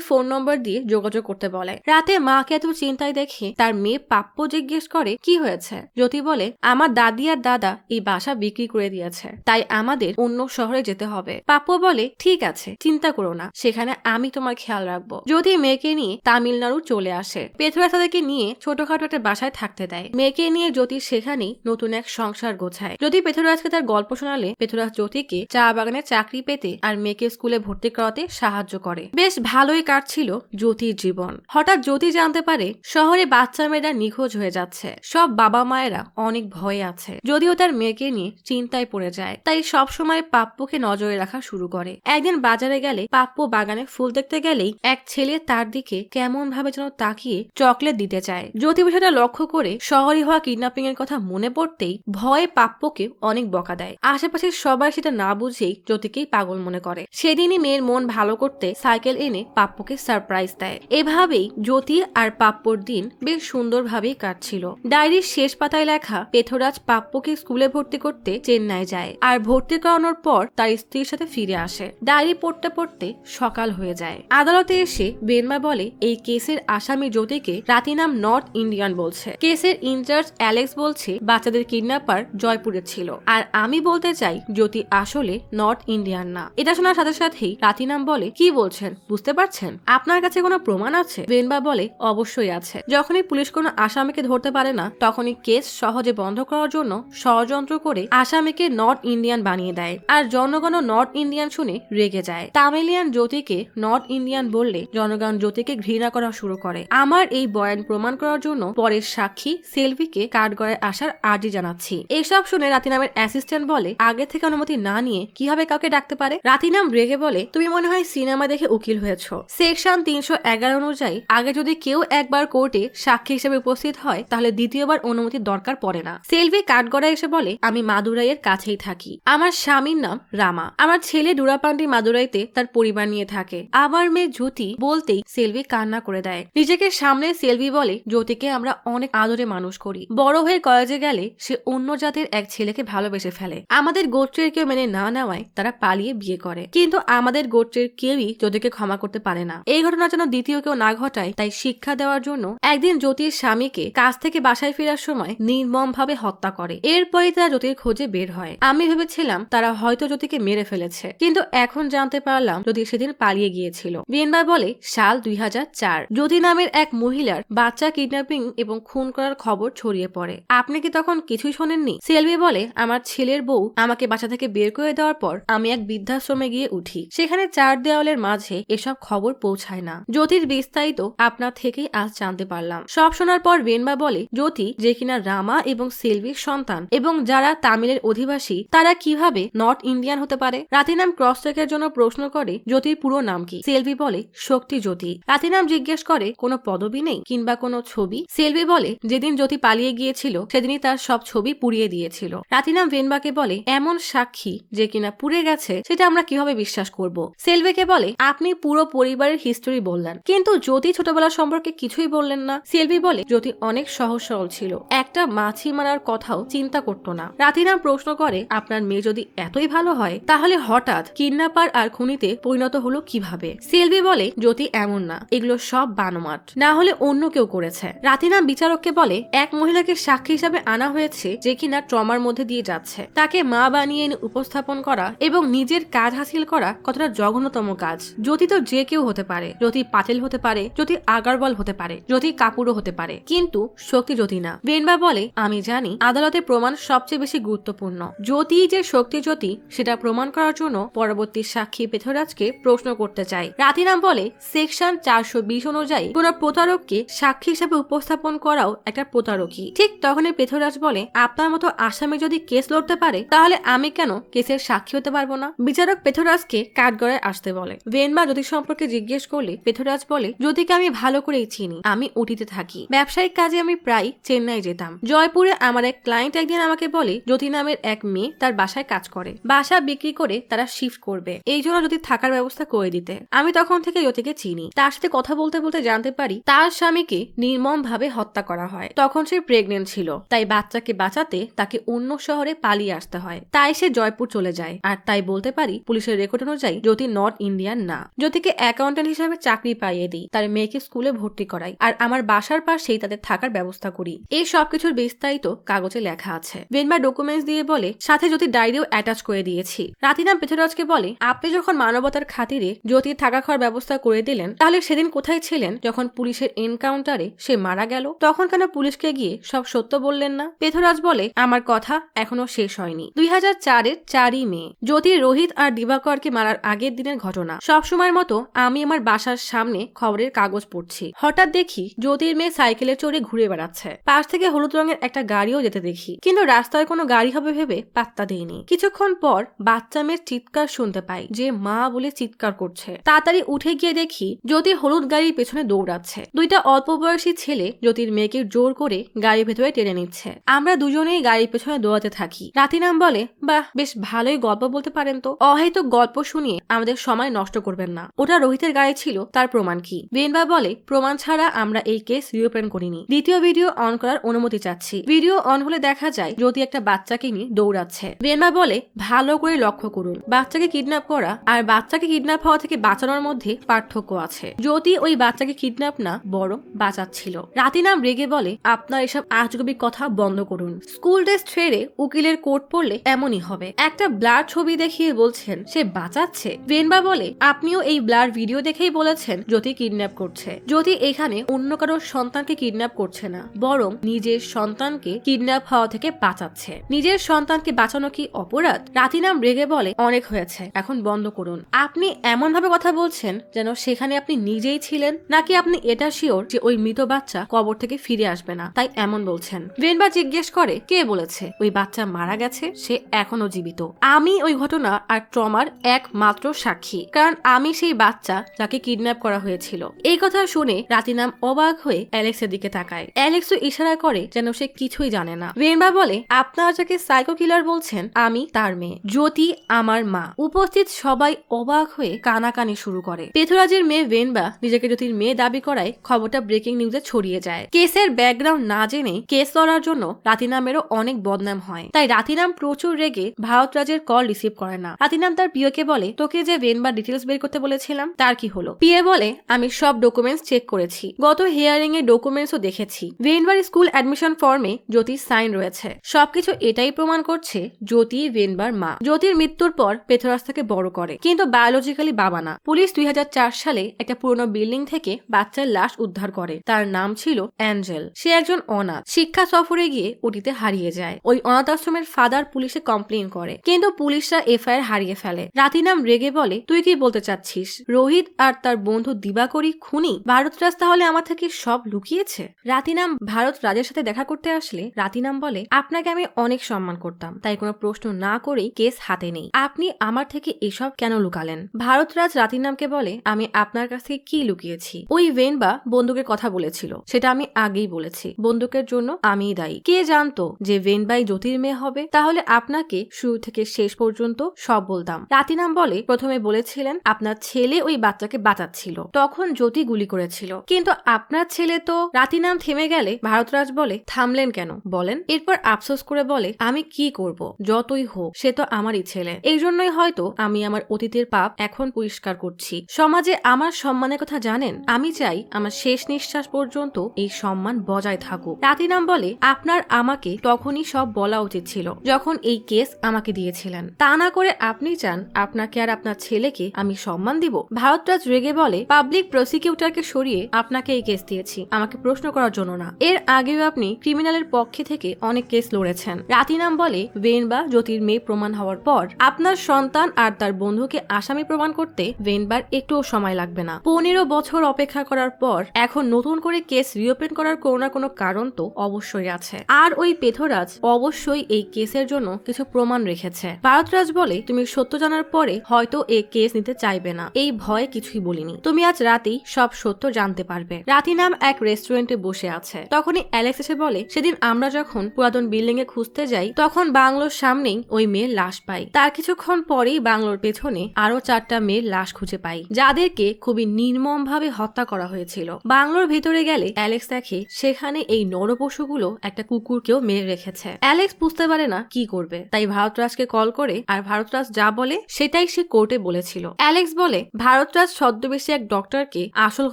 ফোন নম্বর দিয়ে যোগাযোগ করতে বলে। রাতে মাকে এত চিন্তায় দেখে তার মেয়ে পাপ্য জিজ্ঞেস করে, কি হয়েছে? জ্যোতি বলে, আমার দাদি আর দাদা এই বাসা বিক্রি করে দিয়েছে, তাই আমাদের অন্য শহরে যেতে হবে। পাপ্য বলে, ঠিক আছে, চিন্তা করো না, সেখানে আমি তোমার খেয়াল রাখবো। জ্যোতি মেয়েকে নিয়ে তামিলনাড়ু চলে আসে। পেথরাজ তাদেরকে নিয়ে ছোটখাটো একটা বাসায় থাকতে দেয়। মেয়েকে নিয়ে জ্যোতি সেখানেই নতুন এক সংসার গোছায়। জ্যোতি পেথরাজকে তার গল্প শোনালে পেথরাজ জ্যোতিকে চা বাগানে চাকরি পেতে আর মেয়েকে স্কুলে ভর্তি করাতে সাহায্য করে। বেশ ভালোই কাটছিল জ্যোতির জীবন। হঠাৎ জ্যোতি জানতে পারে শহরে বাচ্চা মেয়েরা নিখোঁজ হয়ে যাচ্ছে। সব বাবা মায়েরা অনেক ভয়ে আছে, যদিও তার মেয়েকে নিয়ে চিন্তায় পড়ে যায়। তাই সব সময় পাপ্পুকে নজরে রাখা শুরু করে। একদিন বাজারে গেলে পাপ্পু বাগানে ফুল দেখতে গেলেই এক ছেলে তার দিকে কেমন ভাবে যেন তাকিয়ে চকলেট দিতে চায়। জ্যোতি বিষয়টা লক্ষ্য করে শহরে হওয়া কিডন্যাপিং এর কথা মনে পড়তেই ভয়ে পাপ্পুকে অনেক বকা দেয়। আশেপাশের সবাই সেটা না বুঝেই জ্যোতিকেই পাগল মনে করে। সেদিনই মেয়ের মন ভালো করতে সাইকেল এনে পাপ্পুকে সারপ্রাইজ দেয়। এভাবেই জ্যোতি আর পাপ্পুর দিন বেশ সুন্দরভাবেই কাটছিল। ডায়েরির শেষ পাতায় লেখা, পেথরাজ পাপ্পুকে স্কুলে ভর্তি করতে চেন্নাই যায় আর ভর্তি করানোর পর তার স্ত্রীর সাথে ফিরে আসে। ডায়েরি পড়তে পড়তে সকাল হয়ে যায়। আদালতে এসে ভেনবা বলে, এই কেসের আসামি জ্যোতিকে রাতিনাম নর্থ ইন্ডিয়ান বলছে। কেসের ইনচার্জ অ্যালেক্স বলছে বাচ্চাদের কিডন্যাপার জয়পুরে ছিল, আর আমি বলতে চাই জ্যোতি আসলে নর্থ ইন্ডিয়ান না। এটা শোনার সাথে সাথেই রাতিনাম বলে, কি বলছেন বুঝতে পারছেন? আপনার কাছে কোনো প্রমাণ আছে? ভেনবা বলে, অবশ্যই আছে। যখনই পুলিশ কোনো আসামিকে ধরতে পারে না, তখনই কেস সহজে বন্ধ করার জন্য ষড়যন্ত্র করে আসামিকে নর্থ ইন্ডিয়ান বানিয়ে দেয়, আর জনগণও নর্থ ইন্ডিয়ান শুনে রেগে যায়। তামিলিয়ান জ্যোতিকে নর্থ ইন্ডিয়ান বললে জনগণ জ্যোতিকে ঘৃণা করা শুরু করে। আমার এই বয়ান প্রমাণ করার জন্য পরের সাক্ষী সেলভিকে কাঠগড়ায় আসার আর্জি জানাচ্ছি। এসব শুনে রাতিনামের অ্যাসিস্ট্যান্ট বলে, আগে থেকে অনুমতি না নিয়ে কিভাবে কাউকে ডাকতে পারে? রাতিনাম রেগে বলে, তুমি মনে হয় সিনেমা দেখে উকিল হয়েছো। সেকশন 311 অনুযায়ী আগে যদি কেউ একবার কোর্টে সাক্ষী হিসেবে উপস্থিত হয়, তাহলে দ্বিতীয়বার অনুমতির দরকার পড়ে না। সেলভি কাঠগড়ায় এসে বলে, আমি মাদুরাইয়ের কাছেই থাকি। আমার স্বামীর নাম রামা। আমার ছেলে ডুরাপান্ডি মাদুরাইতে তার পরিবার নিয়ে থাকে। আমার মেয়ে জ্যোতি বলতেই সেলভি কান্না করে দেয়। নিজেকে সামনে সেলভি বলে, জ্যোতিকে আমরা অনেক আদরে মানুষ করি। বড় হয়ে কলেজে গেলে সে অন্য জাতের এক ছেলেকে ভালোবেসে ফেলে। আমাদের গোত্রের কেউ মেনে না নেওয়ায় তারা পালিয়ে বিয়ে করে, কিন্তু আমাদের গোত্রের কেউই জ্যোতিকে ক্ষমা করতে পারে না। এই ঘটনা যেন দ্বিতীয় কেউ না ঘটায়, তাই শিক্ষা দেওয়ার জন্য একদিন জ্যোতির স্বামীকে কাজ থেকে বাসায় ফেরার সময় নির্মম ভাবে হত্যা করে। এরপরই তারা জ্যোতির খোঁজে বের হয়। আমি ভেবেছিলাম তারা হয়তো জ্যোতিকে মেরে ফেলেছে, কিন্তু এখন জানতে পারলাম জ্যোতি সেদিন পালিয়ে গিয়েছিল। ভেনবা বলে, সাল 2004 জ্যোতি নামের এক মহিলার বাচ্চা কিডন্যাপিং এবং খুন করার খবর ছড়িয়ে পড়ে। আপনি কি তখন কিছুই শোনেননি? সেলভি বলে, আমার ছেলের বউ আমাকে বাসা থেকে বের করে দেওয়ার পর আমি এক বৃদ্ধাশ্রমে গিয়ে উঠি। সেখানে 4 দেওয়ালের মাঝে এসব খবর পৌঁছায় না। জ্যোতির বিস্তারিত আপনার থেকেই আজ জানতে পারলাম। সব শোনার পর ভেনবা বলে, জ্যোতি যে কিনা রামা এবং সেলভির সন্তান এবং যারা তামিলের অধিবাসী, তারা কিভাবে নর্থ ইন্ডিয়ান হতে পারে? রাতিনাম ক্রস চেকের জন্য প্রশ্ন করে, জ্যোতির পুরো নাম কি? সেলভি বলে, শক্তি জ্যোতি। রাতিনাম জিজ্ঞেস করে, কোনো পদবি নেই কিংবা কোনো ছবি? সেলভি বলে, যেদিন জ্যোতি পালিয়ে গিয়েছিল সেদিনই তার সব ছবি পুড়িয়ে দিয়েছিল। রাতিনাম ভেনবাকে বলে, এমন সাক্ষী যে কিনা পুড়ে গেছে সেটা আমরা কিভাবে বিশ্বাস করব? সেলভিকে বলে, আপনি পুরো পরিবারের হিস্টোরি বললেন, কিন্তু জ্যোতি ছোটবেলা সম্পর্কে কিছুই বললেন না। সেলভি বলে, জ্যোতি অনেক সহজ সরল ছিল, একটা মাছি মারার কথাও চিন্তা করতো না। রাতিনাম প্রশ্ন করে, আপনার মেয়ে যদি এতই ভালো হয় তাহলে হঠাৎ কিডন্যাপার আর খুনিতে পরিণত হলো কিভাবে? সেলভি বলে, জ্যোতি এমন না, এগুলো সব বানোয়াট, না হলে অন্য কেউ করেছে। রাতিনাম বিচারককে বলে, এক মহিলাকে সাক্ষী হিসাবে আনা হয়েছে যে কিনা ট্রমার মধ্যে দিয়ে যাচ্ছে, তাকে মা বানিয়ে এনে উপস্থাপন করা এবং নিজের কাজ হাসিল করা কতটা জঘন্যতম কাজ। জ্যোতি তো যে কেউ হতে পারে, জ্যোতি পাটেল হতে পারে, জ্যোতি আগারওয়াল হতে পারে, জ্যোতি কাপুরও হতে পারে, কিন্তু শক্তি জ্যোতি না। ভেনবা বলে, আমি জানি আদালতের প্রমাণ সবচেয়ে বেশি গুরুত্বপূর্ণ, জ্যোতি যে শক্তি জ্যোতি সেটা প্রমাণ করার জন্য পরবর্তী সাক্ষী পৃথ্বীরাজকে প্রশ্ন করতে চাই। রাতিনাম বলে, সেকশন 420 অনুযায়ী কোন প্রতারককে সাক্ষী হিসেবে উপস্থাপন করাও একটা প্রতারকই। ঠিক তখনই পৃথ্বীরাজ বলে, আপনার মতো আসামি যদি কেস লড়তে পারে তাহলে আমি কেন কেসের সাক্ষী হতে পারবো না? বিচারক পৃথ্বীরাজকে কাঠগড়ায় আসতে বলে। ভেনবা জ্যোতি সম্পর্কে জিজ্ঞেস করলে পৃথ্বীরাজ বলে, জ্যোতিকে আমি ভালো করেই চিনি, আমি উটিতে থাকি, ব্যবসায়িক কাজে আমি প্রায় চেন্নাই যেতাম। জয়পুরে আমার এক ক্লায়েন্ট একদিন আমাকে বলে জ্যোতি নামের এক মেয়ে তার বাসায় কাজ করে, বাসা বিক্রি করে তারা শিফট করবে, এই জন্য জ্যোতি থাকার ব্যবস্থা করে দিতে। আমি তখন থেকে জ্যোতিকে চিনি, তার সাথে কথা বলতে বলতে জানতে পারি তার স্বামীকে নির্মম ভাবে হত্যা করা হয়। তখন সে প্রেগনেন্ট ছিল, তাই বাচ্চাকে বাঁচাতে তাকে অন্য শহরে পালিয়ে আসতে হয়, তাই সে জয়পুর চলে যায়। আর তাই বলতে পারি পুলিশের রেকর্ড অনুযায়ী জ্যোতি নর্থ ইন্ডিয়ান না। জ্যোতিকে অ্যাকাউন্টেন্ট হিসেবে চাকরি পাইয়ে দিই, তার মেয়েকে স্কুলে ভর্তি করাই, আর আমার বাসার পাশেই তাদের থাকার ব্যবস্থা করি। এই সবকিছুর বিস্তারিত কাগজে লেখা আছে। ভেনবা ডকুমেন্টস দিয়ে বলে, সাথে জ্যোতি ডায়েরিও অ্যাটাচ করে দিয়েছি। রাতিনাম পৃথ্বীরাজকে বলে, আপনি যখন মানবতার খাতিরে জ্যোতির থাকা খাওয়ার ব্যবস্থা করে দিলেন, তাহলে সেদিন কোথায় ছিলেন যখন পুলিশের এনকাউন্টারে সে মারা গেল? তখন কেন পুলিশকে গিয়ে সব সত্য বললেন না? পৃথ্বীরাজ বলে, আমার কথা এখনো শেষ হয়নি। 2004-এর 4ই মে জ্যোতি, রোহিত আর দিবাকরকে মারার আগের দিনের ঘটনা। সবসময়ের মতো আমি আমার বাসার সামনে খবরের কাগজ পড়ছি, হঠাৎ দেখি জ্যোতির মেয়ে সাইকেলে চড়ে ঘুরে বেড়াচ্ছে, পাশ থেকে হলুদ রঙের একটা গাড়িও যেতে দেখি, কিন্তু রাস্তায় কোনো গাড়ি হবে ভেবে পাত্তা দেইনি। কিছুক্ষণ পর বাচ্চা মেয়ের চিৎকার শুনতে পাই, যে মা বলে চিৎকার করছে। তাড়াতাড়ি উঠে গিয়ে দেখি জ্যোতি হলুদ গাড়ির পেছনে দৌড়াচ্ছে। দুইটা অল্প বয়সী ছেলে জ্যোতির মেয়েকে জোর করে গাড়ির ভেতরে টেনে নিচ্ছে। আমরা দুজনেই গাড়ির পেছনে দৌড়াতে থাকি। রাতিনাম বলে, বাহ, বেশ ভালোই গল্প বলতে পারেন তো, অহেতুক গল্প শুনিয়ে আমাদের সময় নষ্ট করবেন না। ওটা রোহিতের গাড়ি ছিল, তার প্রমাণ কি? ভেনবা বলে, প্রমাণ ছাড়া আমরা এই কেস রিওপেন করিনি। দ্বিতীয় ভিডিও অন করার অনুমতি চাচ্ছি। ভিডিও অন হলে দেখা যায় জ্যোতি একটা বাচ্চাকে নিয়ে দৌড়াচ্ছে। ভেনবা বলে, ভালো করে লক্ষ্য করুন, বাচ্চাকে কিডন্যাপ করা আর বাচ্চাকে কিডন্যাপ হওয়া থেকে বাঁচানোর মধ্যে পার্থক্য আছে। জ্যোতি ওই বাচ্চাকে কিডন্যাপ না বরং বাঁচাচ্ছিল। রাতিনাম রেগে বলে, আপনার এসব আজগুবি কথা বন্ধ করুন। স্কুল ড্রেস ছেড়ে উকিলের কোট পরলে এমনই হবে। একটা ব্লার ছবি দেখিয়ে বলছেন সে বাঁচাচ্ছে। ভেনবা বলে, আপনিও এই ব্লার ভিডিও দেখেই বলেছেন জ্যোতি কিডন্যাপ করছে। জ্যোতি এখানে অন্য কারোর সন্তানকে কিডন্যাপ করছে না, বরং নিজের সন্তানকে কিডন্যাপ হওয়া থেকে বাঁচাচ্ছে। নিজের সন্তানকে বাঁচানো কি অপরাধ? রাতিনাম রেগে বলে, অনেক হয়েছে, এখন বন্ধ করুন। আপনি এমন ভাবে কথা বলছেন যেন সেখানে আপনি নিজেই ছিলেন, নাকি আপনি এটা শিওর যে ওই মৃত বাচ্চা কবর থেকে ফিরে আসবে না তাই এমন বলছেন? ভেনবা জিজ্ঞেস করে, কে বলেছে ওই বাচ্চা মারা গেছে? সে এখনো জীবিত। আমি ওই ঘটনা আর ট্রমার একমাত্র সাক্ষী, কারণ আমি সেই বাচ্চা যাকে কিডন্যাপ করা হয়েছিল। এই কথা শুনে রাতিনাম অবাক হয়ে অ্যালেক্সের দিকে তাকায়। অ্যালেক্সও ইশারা করে যেন সে কিছুই জানে না। ভেনবা বলে, আপনারা যাকে সাইকো কিলার বলছেন আমি তার মেয়ে, জ্যোতি আমার মা। উপস্থিত সবাই অবাক হয়ে কানাকানি শুরু করে। পৃথ্বীরাজের মেয়ে ভেনবা নিজেকে জ্যোতির মেয়ে দাবি করায় খবরটা ব্রেকিং নিউজে ছড়িয়ে যায়। কেসের ব্যাকগ্রাউন্ড না জেনে কেস লড়ার জন্য রাতিনামেরও অনেক বদনাম হয়, তাই রাতিনাম প্রচুর রেগে ভারতরাজের কল রিসিভ করে না। রাতিনাম তার পিওকে বলে, তোকে যে ভেনবা ডিটেলস বের করতে বলেছিলাম তার কি হলো? পিএ বলে, আমি সব ডকুমেন্টস চেক করেছি, গত হিয়ারিং এর ডকুমেন্টসও দেখেছি। ভেনবার স্কুল অ্যাডমিশন ফর্মে জ্যোতির সাইন রয়েছে। সবকিছু এটাই প্রমাণ করছে জ্যোতি ভেনবার মা। জ্যোতির মৃত্যুর পর পৃথ্বীরাজ তাকে বড় করে, কিন্তু বায়োলজিক্যালি বাবা না। পুলিশ 2004 সালে একটা পুরনো বিল্ডিং থেকে বাচ্চার লাশ উদ্ধার করে। তার নাম ছিল অ্যাঞ্জেল। সে একজন অনাথ, শিক্ষা সফরে গিয়ে ওটিতে হারিয়ে যায়। ওই অনাথ আশ্রমের ফাদার পুলিশে কমপ্লেন করে, কিন্তু পুলিশরা এফআইআর হারিয়ে ফেলে। রাতিনাম রেগে বলে, তুই কি বলতে চাচ্ছিস রোহিত আর তার বন্ধু দিবাকরই খুনি? ভারতরাজ তাহলে আমার থেকে সব লুকিয়েছে? রাতিনাম ভারত রাজের সাথে দেখা করতে আসলে রাতিনাম বলে, আপনাকে আমি অনেক সম্মান করতাম, তাই কোনো প্রশ্ন না করেই কেস হাতে নেই। আপনি আমার থেকে এসব কেন লুকালেন? ভারতরাজ রাতিনামকে বলে, আমি আপনার কাছ থেকে কি লুকিয়েছি? ওই ভেনবা বন্দুকের কথা বলেছিল, সেটা আমি আগেই বলেছি। বন্দুকের জন্য আমিই দায়ী। কে জানতো যে ভেনবাই জ্যোতির মেয়ে হবে? তাহলে আপনাকে শুরু থেকে শেষ পর্যন্ত সব বলতাম। রাতিনাম বলে, প্রথমে বলেছিলেন আপনার ছেলে ওই বাচ্চাকে বাঁচাচ্ছিল, তখন জ্যোতি গুলি করেছিল, কিন্তু আপনার ছেলে তো। রাতিনাম থেমে গেলে ভারতরাজ বলে, থামলেন কেন বলেন। এরপর আফসোস করে বলে, আমি কি করব, যতই হোক সে তো আমারই ছেলে। এই জন্যই হয়তো আমি আমার অতীতের পাপ এখন পরিষ্কার করছি। সমাজে আমার সম্মানের কথা জানেন, আমি চাই আমার শেষ নিঃশ্বাস পর্যন্ত এই সম্মান বজায় থাকুক। রাতিনাম বলে, আপনার আমাকে তখনই সব বলা উচিত ছিল, যখন এই কেস আমাকে দিয়েছিলেন। তা না করে আপনি চান আপনাকে আর আপনার ছেলেকে আমি সম্মান দিব। ভারতরাজ রেগে বলে, পাবলিক প্রসিকিউটরকে সরিয়ে আপনাকে এই কেস দিয়েছি, আমাকে প্রশ্ন করার জন্য না। এর আগেও আপনি ক্রিমিনালের পক্ষে থেকে অনেক কেস লড়েছেন। রাতিনাম বলে, ভেনবা জ্যোতির মেয়ে প্রমাণ হওয়ার পর আপনার সন্তান আর তার বন্ধুকে আসামি প্রমাণ করতে ভেনবার একটুও সময় লাগবে না। 15 বছর অপেক্ষা করার পর এখন নতুন করে কেস রিওপেন করার কোনো না কোনো কারণ তো অবশ্যই আছে, আর ওই পেথরাজ অবশ্যই এই কেসের জন্য কিছু প্রমাণ রেখেছে। ভারতরাজ বলে, তুমি সত্য জানার পরে হয়তো এই কেস নিতে চাইবে না, এই ভয়ে কিছুই বলিনি, তুমি আজ রাতেই সব সত্য জানতে পারবে। রাতিনাম এক রেস্টুরেন্টে বসে আছে, তখনই অ্যালেক্স এসে বলে, সেদিন আমরা যখন পুরাতন বিল্ডিং এ খুঁজতে যাই তখন বাংলোর সামনেই ওই মেয়ের লাশ পাই। তার কিছুক্ষণ পরেই বাংলোর পেছনে আরো 4টা মেয়ের লাশ খুঁজে পাই, যাদেরকে খুবই নির্মম ভাবে হত্যা করা হয়েছিল। বাংলোর ভেতরে গেলে অ্যালেক্স দেখে সেখানে এই নরপশুগুলো একটা কুকুরকেও মেরে রেখেছে। অ্যালেক্স বুঝতে পারে না কি করবে, তাই ভারতরাজকে কল করে, আর ভারতরাজ যা বলে সেটাই সে কোর্টে বলেছিল। অ্যালেক্স বলে, ভারতরাজ ছদ্মবেশী এক ডক্টরকে আসল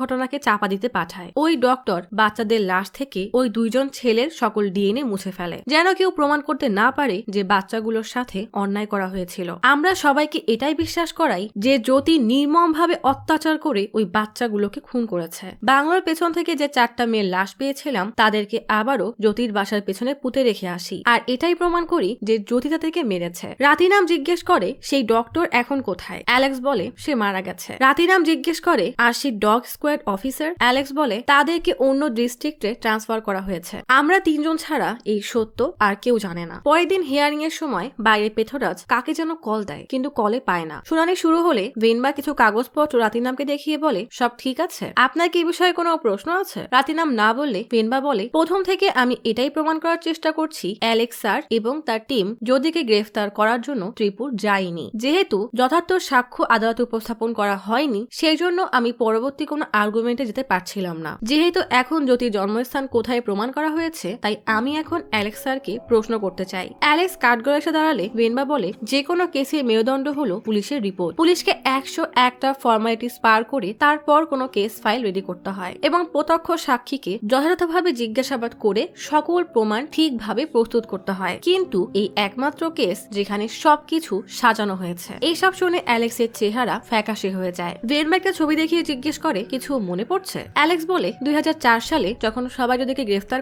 ঘটনাকে চাপা দিতে পাঠায়। ওই ডক্টর বাচ্চাদের লাশ থেকে ওই 2জন ছেলের সকল ডিএনএ মুছে ফেলে, যেন কেউ প্রমাণ করতে না পারে যে বাচ্চাগুলোর সাথে অন্যায় করা হয়েছিল। আমরা সবাইকে এটাই বিশ্বাস করাই যে জ্যোতি নির্মম ভাবে অত্যাচার করে ওই বাচ্চাগুলোকে খুন করেছে। বাংলার পেছন থেকে যে 4টা মেয়ের লাশ পেয়েছিলাম তাদেরকে আবারও জ্যোতির বাসার পেছনে পুঁতে রেখে আসি, আর এটাই প্রমাণ করি যে জ্যোতি তাদেরকে মেরেছে। রাতিনাম জিজ্ঞেস করে, সেই ডক্টর এখন কোথায়? অ্যালেক্স বলে, সে মারা গেছে। রাতিনাম জিজ্ঞেস করে, আর সেই ডগ স্কোয়াড অফিসার? অ্যালেক্স বলে, তাদেরকে অন্য ডিস্ট্রিক্টে ট্রান্সফার করা হয়েছে। আমরা 3 জন ছাড়া এই সত্য আর কেউ জানে না। পরের দিন হিয়ারিং এর সময় বাইরে পেথরাজ কাকে যেন কল দেয়, কিন্তু কলে পায় না। শুনানি শুরু হলে ভেনবা কিছু কাগজপত্র রাতিনামকে দেখিয়ে বলে, সব ঠিক আছে, আপনার কি এই বিষয়ে কোনো প্রশ্ন আছে? রাতিনাম না বললে ভেনবা বলে, প্রথম থেকে আমি এটাই প্রমাণ করার চেষ্টা করছি অ্যালেক্স স্যার এবং তার টিম জ্যোতিকে গ্রেফতার করার জন্য ত্রিপুর যায়নি। যেহেতু যথার্থ সাক্ষ্য আদালতে উপস্থাপন করা হয়নি, সেই জন্য আমি পরবর্তী কোনো আর্গুমেন্টে যেতে পারছিলাম না। যেহেতু এখন জ্যোতির জন্মস্থান কোথায় প্রমাণ করা হয়েছে, তাই আমি এখন অ্যালেক্স স্যারকে প্রশ্ন করতে চাই। অ্যালেক্স কাঠগড়ায় এসে দাঁড়ালে ভেনবা বলে, যে কোনো কেসে মেরুদণ্ড হলো পুলিশের রিপোর্ট। পুলিশকে 101টা ফর্মালিটিস পার করে তারপর কোনো কেস ফাইল রেডি করতে হয় এবং প্রত্যক্ষ সাক্ষীকে যথাযথভাবে জিজ্ঞাসাবাদ করে সকল প্রমাণ ঠিকভাবে প্রস্তুত করতে হয়। কিন্তু এই একমাত্র কেস যেখানে সবকিছু সাজানো হয়েছে। এইসব শুনে অ্যালেক্সের চেহারা ফ্যাকাশে হয়ে যায়। ভেনবাকে ছবি দেখিয়ে জিজ্ঞেস করে, কিছু মনে পড়ছে? অ্যালেক্স বলে, 2004 সালে যখন সবাই জ্যোতিকে গ্রেফতার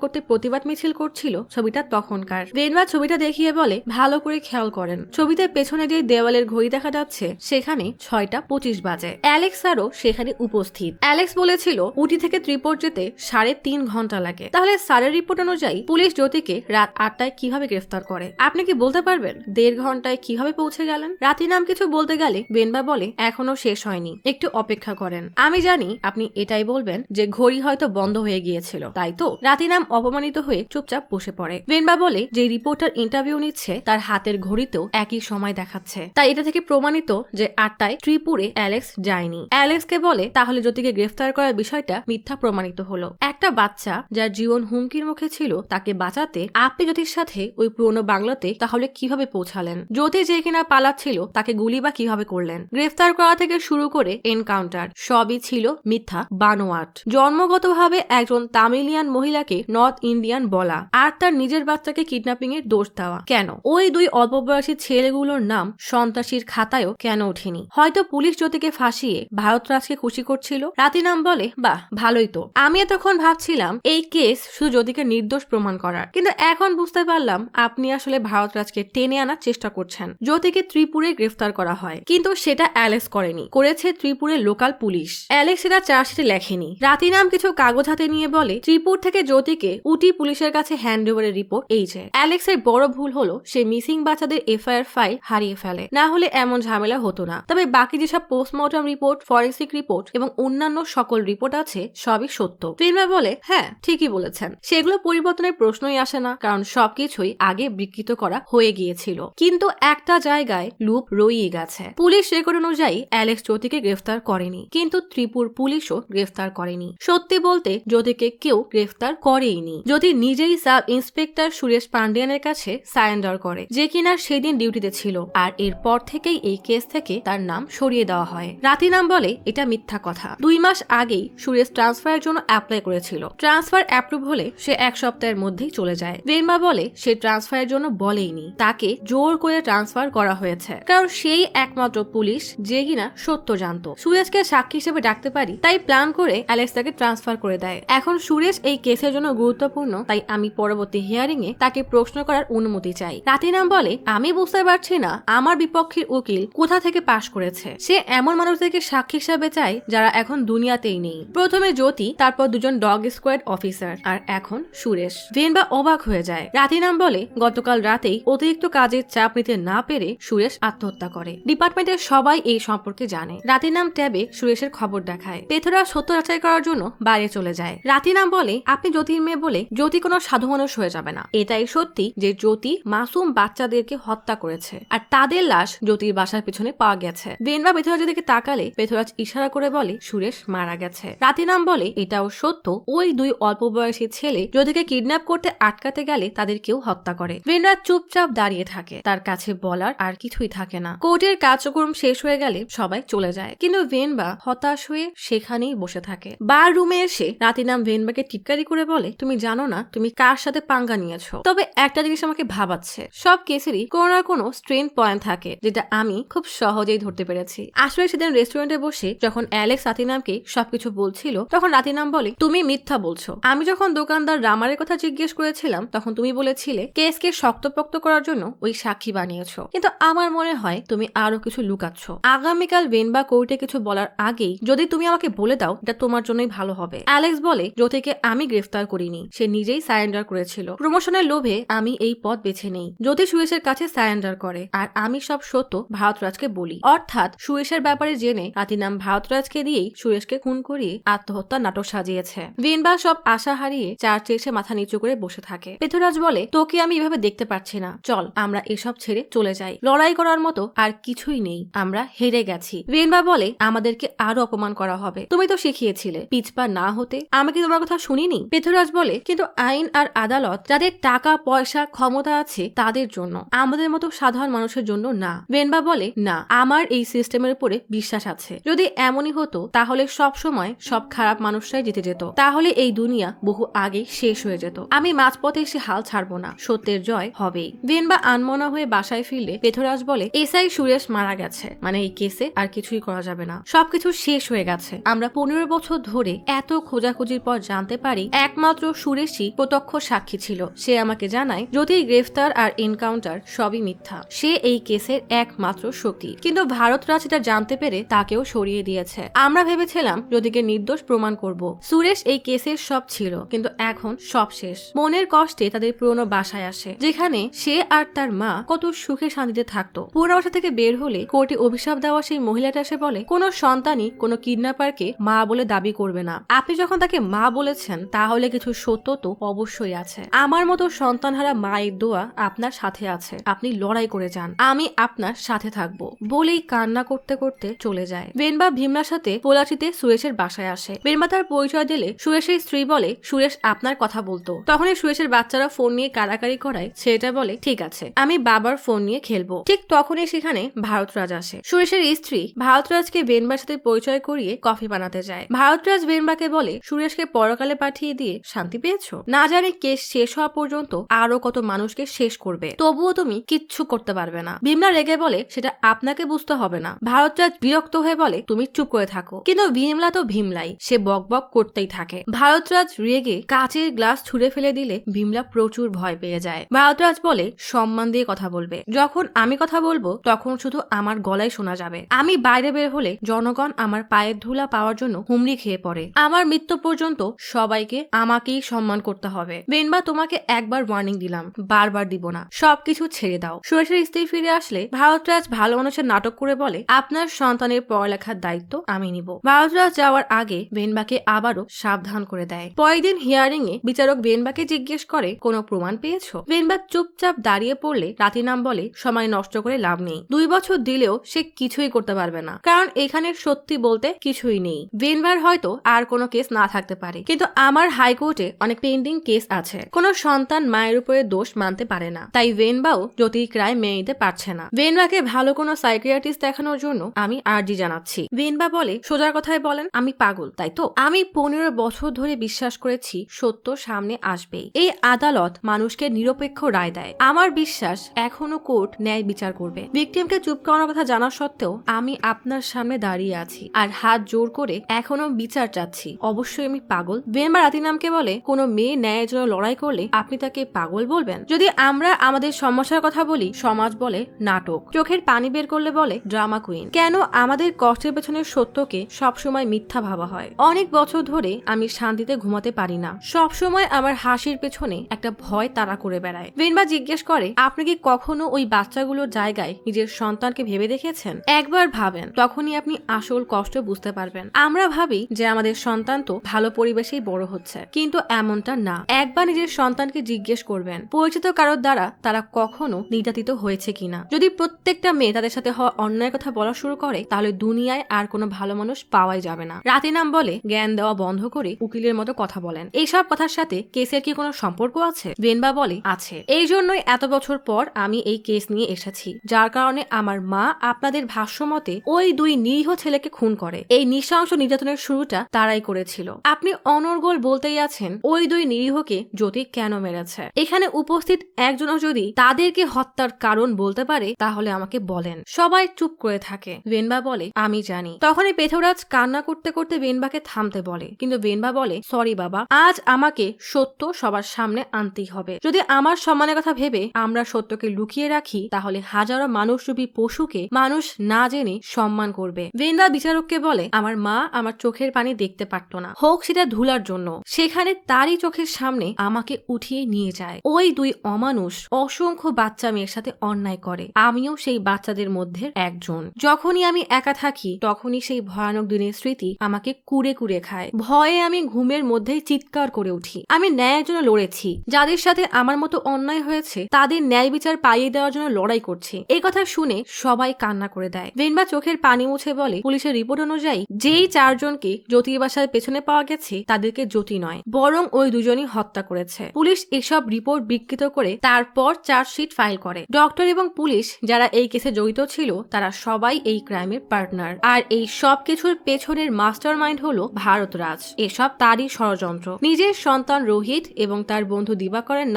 করতে প্রতিবাদ মিছিল করছিল, ছবিটা তখনকার। ভেনবা ছবিটা দেখিয়ে বলে, ভালো করে খেয়াল করেন, ছবিতে পেছনে যে দেওয়ালের ঘড়ি দেখা যাচ্ছে সেখানে 6টা 25 বাজে। অ্যালেক্স আরও সেখানে উপস্থিত। অ্যালেক্স বলেছিল উটি থেকে ত্রিপুর যেতে 3.5 ঘন্টা লাগে। তাহলে স্যারের রিপোর্ট অনুযায়ী পুলিশ জ্যোতিকে রাত 8টায় কিভাবে গ্রেফতার করে? আপনি কি বলতে পারবেন 1.5 ঘন্টায় কিভাবে পৌঁছে গেলেন? রাতিনাম কিছু বলতে গেলে ভেনবা বলে, এখনো শেষ হয়নি, একটু অপেক্ষা করেন। আমি জানি আপনি এটাই বলবেন যে ঘড়ি হয়তো বন্ধ হয়ে গিয়েছিল, তাই তো? রাতিনাম অপমানিত হয়ে চুপচাপ বসে পড়ে। ভেনবা বলে, যে রিপোর্টার ইন্টারভিউ নিচ্ছে তার হাতের ঘড়িতেও একই সময় দেখাচ্ছে, তাই এটা থেকে প্রমাণিত যে 8টায় ত্রিপুরে অ্যালেক্স যায়নি। অ্যালেক্সকে বলে, তাহলে জ্যোতিকে গ্রেফতার করার বিষয়টা মিথ্যা প্রমাণিত হলো। একটা বাচ্চা যার জীবন হুমকির মুখে ছিল, তাকে বাঁচাতে আপনি জ্যোতির সাথে ওই পুরনো বাংলাতে তাহলে কিভাবে পৌঁছালেন? জ্যোতি যে কিনা পালাচ্ছিল তাকে গুলি বা কিভাবে করলেন? গ্রেফতার করা থেকে শুরু করে এনকাউন্টার সবই ছিল মিথ্যা বানোয়াট। জন্মগতভাবে একজন তামিলিয়ান মহিলাকে নর্থ ইন্ডিয়ান বলা আর তার নিজের বাচ্চাকে কিডন্যাপিং এর দোষ দেওয়া, কেন? ওই 2 অল্পবয়সী ছেলেগুলোর নাম সন্ত্রাসীর খাতায়ও কেন ওঠেনি? হয়তো পুলিশ জ্যোতিকে ফাঁসিয়ে ভারতরাজকে খুশি করছিল। রাতিনাম বলে, বাহ, ভালোই তো। আমি এতক্ষণ ভাবছিলাম এই কেস শুধু জ্যোতিকে নির্দোষ প্রমাণ করার, কিন্তু এখন বুঝতে পারলাম আপনি আসলে ভারতরাজকে টেনে আনার চেষ্টা করছেন। জ্যোতিকে ত্রিপুরে গ্রেফতার করা হয়, কিন্তু সেটা অ্যালেক্স করেনি, করেছে ত্রিপুরের লোকাল পুলিশ। অ্যালেক্স এটা চার্জশিটে লেখেনি। রাতিনাম কিছু কাগজ হাতে নিয়ে বলে, ত্রিপুর থেকে জ্যোতিকে উটি পুলিশের কাছে হ্যান্ড ওভারের রিপোর্ট এই যে। অ্যালেক্সের বড় ভুল হলো সে মিসিং বাচ্চাদের এফআইআর ফাইল হারিয়ে ফেলে, না হলে এমন ঝামেলা হতো না। তবে বাকি যেসব পোস্টমর্টম রিপোর্ট, ফরেন্সিক রিপোর্ট এবং অন্যান্য সকল রিপোর্ট আছে সবই সত্য। ফিল্মে বলে, হ্যাঁ ঠিকই বলেছেন, সেগুলো পরিবর্তনের প্রশ্নই আসে না, কারণ সবকিছুই আগে বিকৃত করা হয়ে গিয়েছিল, কিন্তু একটা জায়গায় লুপ রয়ে গেছে। পুলিশ রেকর্ড অনুযায়ী অ্যালেক্স জ্যোতিকে গ্রেফতার করেনি, কিন্তু ত্রিপুর পুলিশও গ্রেফতার করেনি। সত্যি বলতে জ্যোতিকে কেউ গ্রেফতার করেইনি। জ্যোতি নিজেই সাব ইন্সপেক্টর সুরেশ পান্ডিয়ানের কাছে সারেন্ডার করে, যে কিনা সেদিন ডিউটিতে ছিল, আর এরপর থেকেই এই কেস থেকে তার নাম সরিয়ে দেওয়া হয়। রাতিনাম বলে এটা মিথ্যা কথা। 2 মাস আগেই সুরেশ ট্রান্সফারের জন্য অ্যাপ্লাই করেছিল। ট্রান্সফার অ্যাপ্রুভ হলে সে 1 সপ্তাহের মধ্যেই চলে যায়। ভেনবা বলে সে ট্রান্সফারের জন্য বলেইনি, তাকে জোর করে ট্রান্সফার করা হয়েছে, কারণ সেই একমাত্র পুলিশ যে কিনা সত্য জানতো। সুরেশকে সাক্ষী হিসেবে ডাকতে পারি, তাই প্ল্যান করে অ্যালেক্স তাকে ট্রান্সফার করে দেয়। এখন সুরেশ এই কেসের জন্য গুরুত্বপূর্ণ, তাই আমি পরবর্তী হিয়ারিং এ তাকে প্রশ্ন করার অনুমতি চাই। রাতিনাম বলে আমি বুঝতে পারছি না আমার বিপক্ষের উকিল কোথা থেকে পাশ করেছে। সে এমন মানুষদেরকে সাক্ষী হিসাবে চায় যারা এখন দুনিয়াতেই নেই। প্রথমে জ্যোতি, তারপর দুজন ডগ স্কোয়াড অফিসার, আর এখন সুরেশ। ভেনবা অবাক হয়ে যায়। রাতিনাম বলে গতকাল রাতেই অতিরিক্ত কাজের চাপ নিতে না পেরে সুরেশ আত্মহত্যা করে। ডিপার্টমেন্টের সবাই এই সম্পর্কে জানে। রাতিনাম ট্যাবে সুরেশের খবর দেখায়। পেথরা সত্য যাচাই করার জন্য বাইরে চলে যায়। রাতিনাম বলে আপনি জ্যোতির মেয়ে বলে জ্যোতি কোনো সাধু মানুষ হয়ে যাবে না। এটাই সত্যি যে জ্যোতি মাসুম বাচ্চাদেরকে হত্যা করেছে, আর তাদের লাশ জ্যোতির বাসার পিছনে পাওয়া গেছে। ভেনবা পেথরাজের দিকে তাকালে পেথরাজ ইশারা করে বলে সুরেশ মারা গেছে। রাতিনাম বলে এটাও সত্য, ওই 2 অল্প বয়সী ছেলে জ্যোতিকে কিডন্যাপ করতে আটকাতে গেলে তাদের কেউ হত্যা করে। ভেনরা চুপচাপ দাঁড়িয়ে থাকে, তার কাছে বলার আর কিছুই থাকে না। কোর্টের কার্যক্রম শেষ হয়ে গেলে সবাই চলে যায়, কিন্তু ভেনবা হতাশ হয়ে সেখানেই বসে থাকে। বার রুমে এসে রাতিনাম ভেনবাকে টিটকারি করে বলে তুমি জানো না তুমি কার সাথে পাঙ্গা নিয়েছো। তবে একটা জিনিস আমাকে ভাবাচ্ছে, সব কেসেরই কোনো না কোনো স্ট্রেন পয়েন্ট থাকে, যেটা আমি খুব সহজেই ধরতে পেরেছি। আসলে সেদিন রেস্টুরেন্টে বসে যখন অ্যালেক্স রাতিনামকে সবকিছু বলছিল, তখন রাতিনাম বলে তুমি মিথ্যা বলছো। আমি যখন দোকানদার রামারের কথা জিজ্ঞেস করেছিলাম, তখন তুমি বলেছিলে কেসকে শক্তপোক্ত করার জন্য ওই সাক্ষী বানিয়েছো, কিন্তু আমার মনে হয় তুমি আরো কিছু লুকাচ্ছ। আগামীকাল ভেনবা কোর্টে কিছু বলার আগেই যদি তুমি আমাকে বলে দাও, এটা তোমার জন্যই ভালো হবে। অ্যালেক্স বলে জ্যোতিকে আমি গ্রেফতার করিনি, সে নিজেই সারেন্ডার করেছিল। প্রমোশনের লোভে আমি এই পথ বেছে নেই। জ্যোতি সুরেশের কাছে সারেন্ডার করে, আর আমি সব সত্য ভারতরাজকে বলি। অর্থাৎ সুরেশের ব্যাপারে জেনে রাতিনাম ভারতরাজকে দিয়েই সুরেশকে খুন করিয়ে আত্মহত্যা নাটক সাজিয়েছে। ভেনবা সব আশা হারিয়ে চার্চে এসে মাথা নিচু করে বসে থাকে। পেথরাজ বলে তোকে আমি এভাবে দেখতে পারছি না, চল আমরা এসব ছেড়ে চলে যাই। লড়াই করার মতো আর কিছুই নেই, আমরা হেরে গেছি। ভেনবা বলে আমাদেরকে আরো অপমান করা হবে, তুমি তো শিখিয়েছিলে পিছপা না হতে, আমি কি তোমার কথা শুনিনি? পেথরাজ বলে কিন্তু আইন আর আদালত যাদের টাকা পয়সা ক্ষমতা আছে তাদের জন্য, আমাদের মতো সাধারণ মানুষের জন্য না। ভেনবা বলে না, আমার এই সিস্টেমের উপরে বিশ্বাস আছে। যদি এমনই হতো তাহলে সব সময় সব খারাপ মানুষরাই জিতে যেত, তাহলে এই দুনিয়া বহু আগে শেষ হয়ে যেত। আমি মাঝপথে এসে হাল ছাড়বো না, সত্যের জয় হবেই। ভেনবা আনমনা হয়ে বাসায় ফিরলে পেথরাজ বলে এসআই সুরেশ মারা গেছে, মানে এই কেসে আর কিছুই করা যাবে না, সবকিছু শেষ হয়ে গেছে। আমরা 15 বছর ধরে এত খোঁজাখুঁজির পর জানতে পারি একমাত্র সুরেশই প্রত্যক্ষ সাক্ষী ছিল। সে আমাকে জানায় যদি গ্রেফতার আর এনকাউন্টার সবই মিথ্যা, সে এই কেসের একমাত্র শক্তি। কিন্তু ভারতরাজ এটা জানতে পেরে তাকেও সরিয়ে দিয়েছে। আমরা ভেবেছিলাম যদিকে নির্দোষ প্রমাণ করব। সুরেশ এই কেসের সব ছিল, কিন্তু এখন সব শেষ। মনের কষ্টে তাদের পুরনো বাসায় আসে, যেখানে সে আর তার মা কত সুখে শান্তিতে থাকতো। পুরনো বাসা থেকে বের হলে কোর্টে অভিশাপ দেওয়া সেই মহিলাটা এসে বলে কোনো সন্তানই কোনো কিডন্যাপারকে মা বলে দাবি করবে না। আপনি যখন তাকে মা বলেছেন তাহলে কিছু সত্য তো অবশ্যই আছে। আমার মতো সন্তানহারা মায়ের দোয়া আপনার সাথে আছে, আপনি লড়াই করে যান, আমি আপনার সাথে থাকবো বলেই কান্না করতে করতে চলে যায়। ভেনবা ভীমনার সাথে পোলাচিতে সুরেশের বাসায় আসে। ভেনবা তার পরিচয় দিলে সুরেশের স্ত্রী বলে সুরেশ আপনার কথা বলতো। তখনই সুরেশের বাচ্চারা ফোন নিয়ে কাড়াকাড়ি করায় ছেলেটা বলে ঠিক আছে আমি বাবার ফোন নিয়ে খেলবো। ঠিক তখনই সেখানে ভারতরাজ আসে। সুরেশের স্ত্রী ভারতরাজকে ভেনবার সাথে পরিচয় করিয়ে কফি বানাতে যায়। ভারতরাজ ভেনবাকে বলে সুরেশকে পরকালে পাঠিয়ে দিয়ে শান্তি পেয়েছো? না জানি কেস শেষ হওয়া পর্যন্ত আরো কত মানুষকে শেষ করবে, তবুও তুমি কিচ্ছু করতে পারবে না। ভীমলা রেগে বলে সেটা আপনাকে বুঝতে হবে না। ভারতরাজ বিরক্ত হয়ে বলে তুমি চুপ করে থাকো। কিন্তু ভীমলা তো ভীমলাই, সে বকবক করতেই থাকে। ভারতরাজ রেগে কাচের গ্লাস ছুঁড়ে ফেলে দিলে ভীমলা প্রচুর ভয় পেয়ে যায়। ভারতরাজ বলে সম্মান দিয়ে কথা বলবে, যখন আমি কথা বলবো তখন শুধু আমার গলায় শোনা যাবে। আমি বাইরে বের হলে জনগণ আমার পায়ের ধুলা পাওয়ার জন্য হুমড়ি খেয়ে পড়ে। আমার মৃত্যু পর্যন্ত সবাইকে আমাকেই সম্মান করতে হবে। ভেনবা তোমাকে একবার ওয়ার্নিং দিলাম, বারবার দিব না, সবকিছু ছেড়ে দাও। সুরেশের স্ত্রী ফিরে আসলে ভারতরাজ ভালো মানুষের নাটক করে বলে আপনার সন্তানের পড়ালেখার দায়িত্ব আমি নিব। ভারতরাজ যাওয়ার আগে ভেনবাকে আবারও সাবধান করে দেয়। পরের দিন হিয়ারিং এ বিচারক ভেনবাকে জিজ্ঞেস করে কোনো প্রমাণ পেয়েছ? দেখছো? ভেনবা চুপচাপ দাঁড়িয়ে পড়লে রাতিনাম বলে, সময় নষ্ট করে লাভ নেই। 2 বছর দিলেও সে কিছুই করতে পারবে না, কারণ এখানে সত্যি বলতে কিছুই নেই। ভেনবার হয়তো আর কোনো কেস না থাকতে পারে, কিন্তু আমার হাইকোর্টে অনেক পেন্ডিং কেস আছে। কোনো সন্তান মায়ের উপরে দোষ মানতে পারে না, তাই ভেনবাও জ্যোতির রায় মেনে নিতে পারছে না। ভেনবাকে ভালো কোনো সাইকিয়াট্রিস্ট দেখানোর জন্য আমি আর্জি জানাচ্ছি। ভেনবা বলে, সোজা কথায় বলেন, আমি পাগল তাই তো? আমি 15 বছর ধরে বিশ্বাস করেছি সত্য সামনে আসবেই। এই আদালত মানুষকে নিরপেক্ষ রায় দেয়। আমার বিশ্বাস এখনো কোর্ট ন্যায় বিচার করবে। ভিকটিমকে চুপ করানোর কথা জানা সত্ত্বেও আমি আপনার সামনে দাঁড়িয়ে আছি আর হাত জোর করে এখনো বিচার চাচ্ছি। অবশ্যই আমি পাগল? ভেনবা রাতিনামকে বলে, কোনো মেয়ে ন্যায়ের জন্য লড়াই করলে আপনি তাকে পাগল বলবেন? যদি আমরা আমাদের সমস্যার কথা বলি, সমাজ বলে নাটক। চোখের পানি বের করলে বলে ড্রামা কুইন। কেন আমাদের কষ্টের পেছনের সত্যকে সবসময় মিথ্যা ভাবা হয়? অনেক বছর ধরে আমি শান্তিতে ঘুমাতে পারি না। সবসময় আমার হাসির পেছনে একটা ভয় তাড়া করে বেড়ায়। ভেনবা জিজ্ঞেস করে, আপনি কি কখনো ওই বাচ্চাগুলোর জায়গায় নিজের সন্তানকে ভেবে দেখেছেন? একবার ভাবেন, তখনই আপনি আসল কষ্ট বুঝতে পারবেন। আমরা ভাবি যে আমাদের সন্তান তো ভালো পরিবেশেই বড় হচ্ছে, কিন্তু এমনটা না। একবার নিজের সন্তানকে জিজ্ঞেস করবেন পরিচিত কারোর দ্বারা তারা কখনো নির্যাতিত হয়েছে কিনা। যদি প্রত্যেকটা মেয়ে তাদের সাথে হওয়া অন্যায়ের কথা বলা শুরু করে, তাহলে দুনিয়ায় আর কোনো ভালো মানুষ পাওয়াই যাবে না। রাতিনাম বলে, জ্ঞান দেওয়া বন্ধ করে উকিলের মতো কথা বলেন। এইসব কথার সাথে কেসের কি কোনো সম্পর্ক আছে? ভেনবা বলে, আছে। এই জন্যই এত বছর পর আমি এই কেস নিয়ে এসেছি, যার কারণে আমার মা আপনাদের ভাষ্য মতে ওই 2 নিরীহ ছেলেকে খুন করে। এই নৃশংস নির্যাতনের শুরুটা তারাই করেছিল। আপনি অনর্গল বলতেই আছেন ওই 2 নিরীহকে জ্যোতি কেন মেরেছে। এখানে উপস্থিত একজনও যদি তাদেরকে হত্যার কারণ বলতে পারে, তাহলে আমাকে বলেন। সবাই চুপ করে থাকে। ভেনবা বলে, আমি জানি। তখনই পেথরাজ কান্না করতে করতে ভেনবাকে থামতে বলে, কিন্তু ভেনবা বলে, সরি বাবা, আজ আমাকে সত্য সবার সামনে আনতেই হবে। যদি আমার সম্মানের কথা ভেবে আমরা সত্যকে লুকিয়ে রাখি, তাহলে হাজারো মানুষরূপী পশুকে মানুষ না জেনে সম্মান করবে। ভেনবা বিচারককে বলে, আমার মা আমার চোখের পানি দেখতে পারত না, হোক সেটা ধুলার জন্য। সেখানে তারই চোখের সামনে আমাকে উঠিয়ে নিয়ে যায়। ওই 2 অমানুষ অসংখ্য বাচ্চা মেয়ের সাথে অন্যায় করে। আমিও সেই বাচ্চাদের মধ্যে একজন। যখনই আমি একা থাকি, তখনই সেই ভয়ানক দিনের স্মৃতি আমাকে কুড়ে কুড়ে খায়। ভয়ে আমি ঘুমের মধ্যেই চিৎকার করে উঠি। আমি ন্যায়ের জন্য লড়েছি। যাদের সাথে আমার মতো অন্যায় হয়েছে, তাদের ন্যায় বিচার পাইয়ে দেওয়ার জন্য লড়াই করছি। এই কথা শুনে সবাই কান্না করে দেয়। ভেনবা চোখের পানি মুছে বলে, পুলিশের রিপোর্ট অনুযায়ী যেই 4 জনকে জ্যোতির বাসার পেছনে পাওয়া গেছে, তাদেরকে জ্যোতি নয়, বরং ওই 2 জনই হত্যা করেছে। পুলিশ এসব রিপোর্ট বিকৃত করে তারপর চার্জশিট ফাইল করে। ডক্টর এবং পুলিশ যারা এই কেসে জড়িত ছিল, তারা সবাই এই ক্রাইমের পার্টনার। আর এই সব কিছুর পেছনের মাস্টার মাইন্ড হলো ভারতরাজ। এসব তারই ষড়যন্ত্র। নিজের সন্তান রোহিত এবং তার বন্ধু দিবাকরের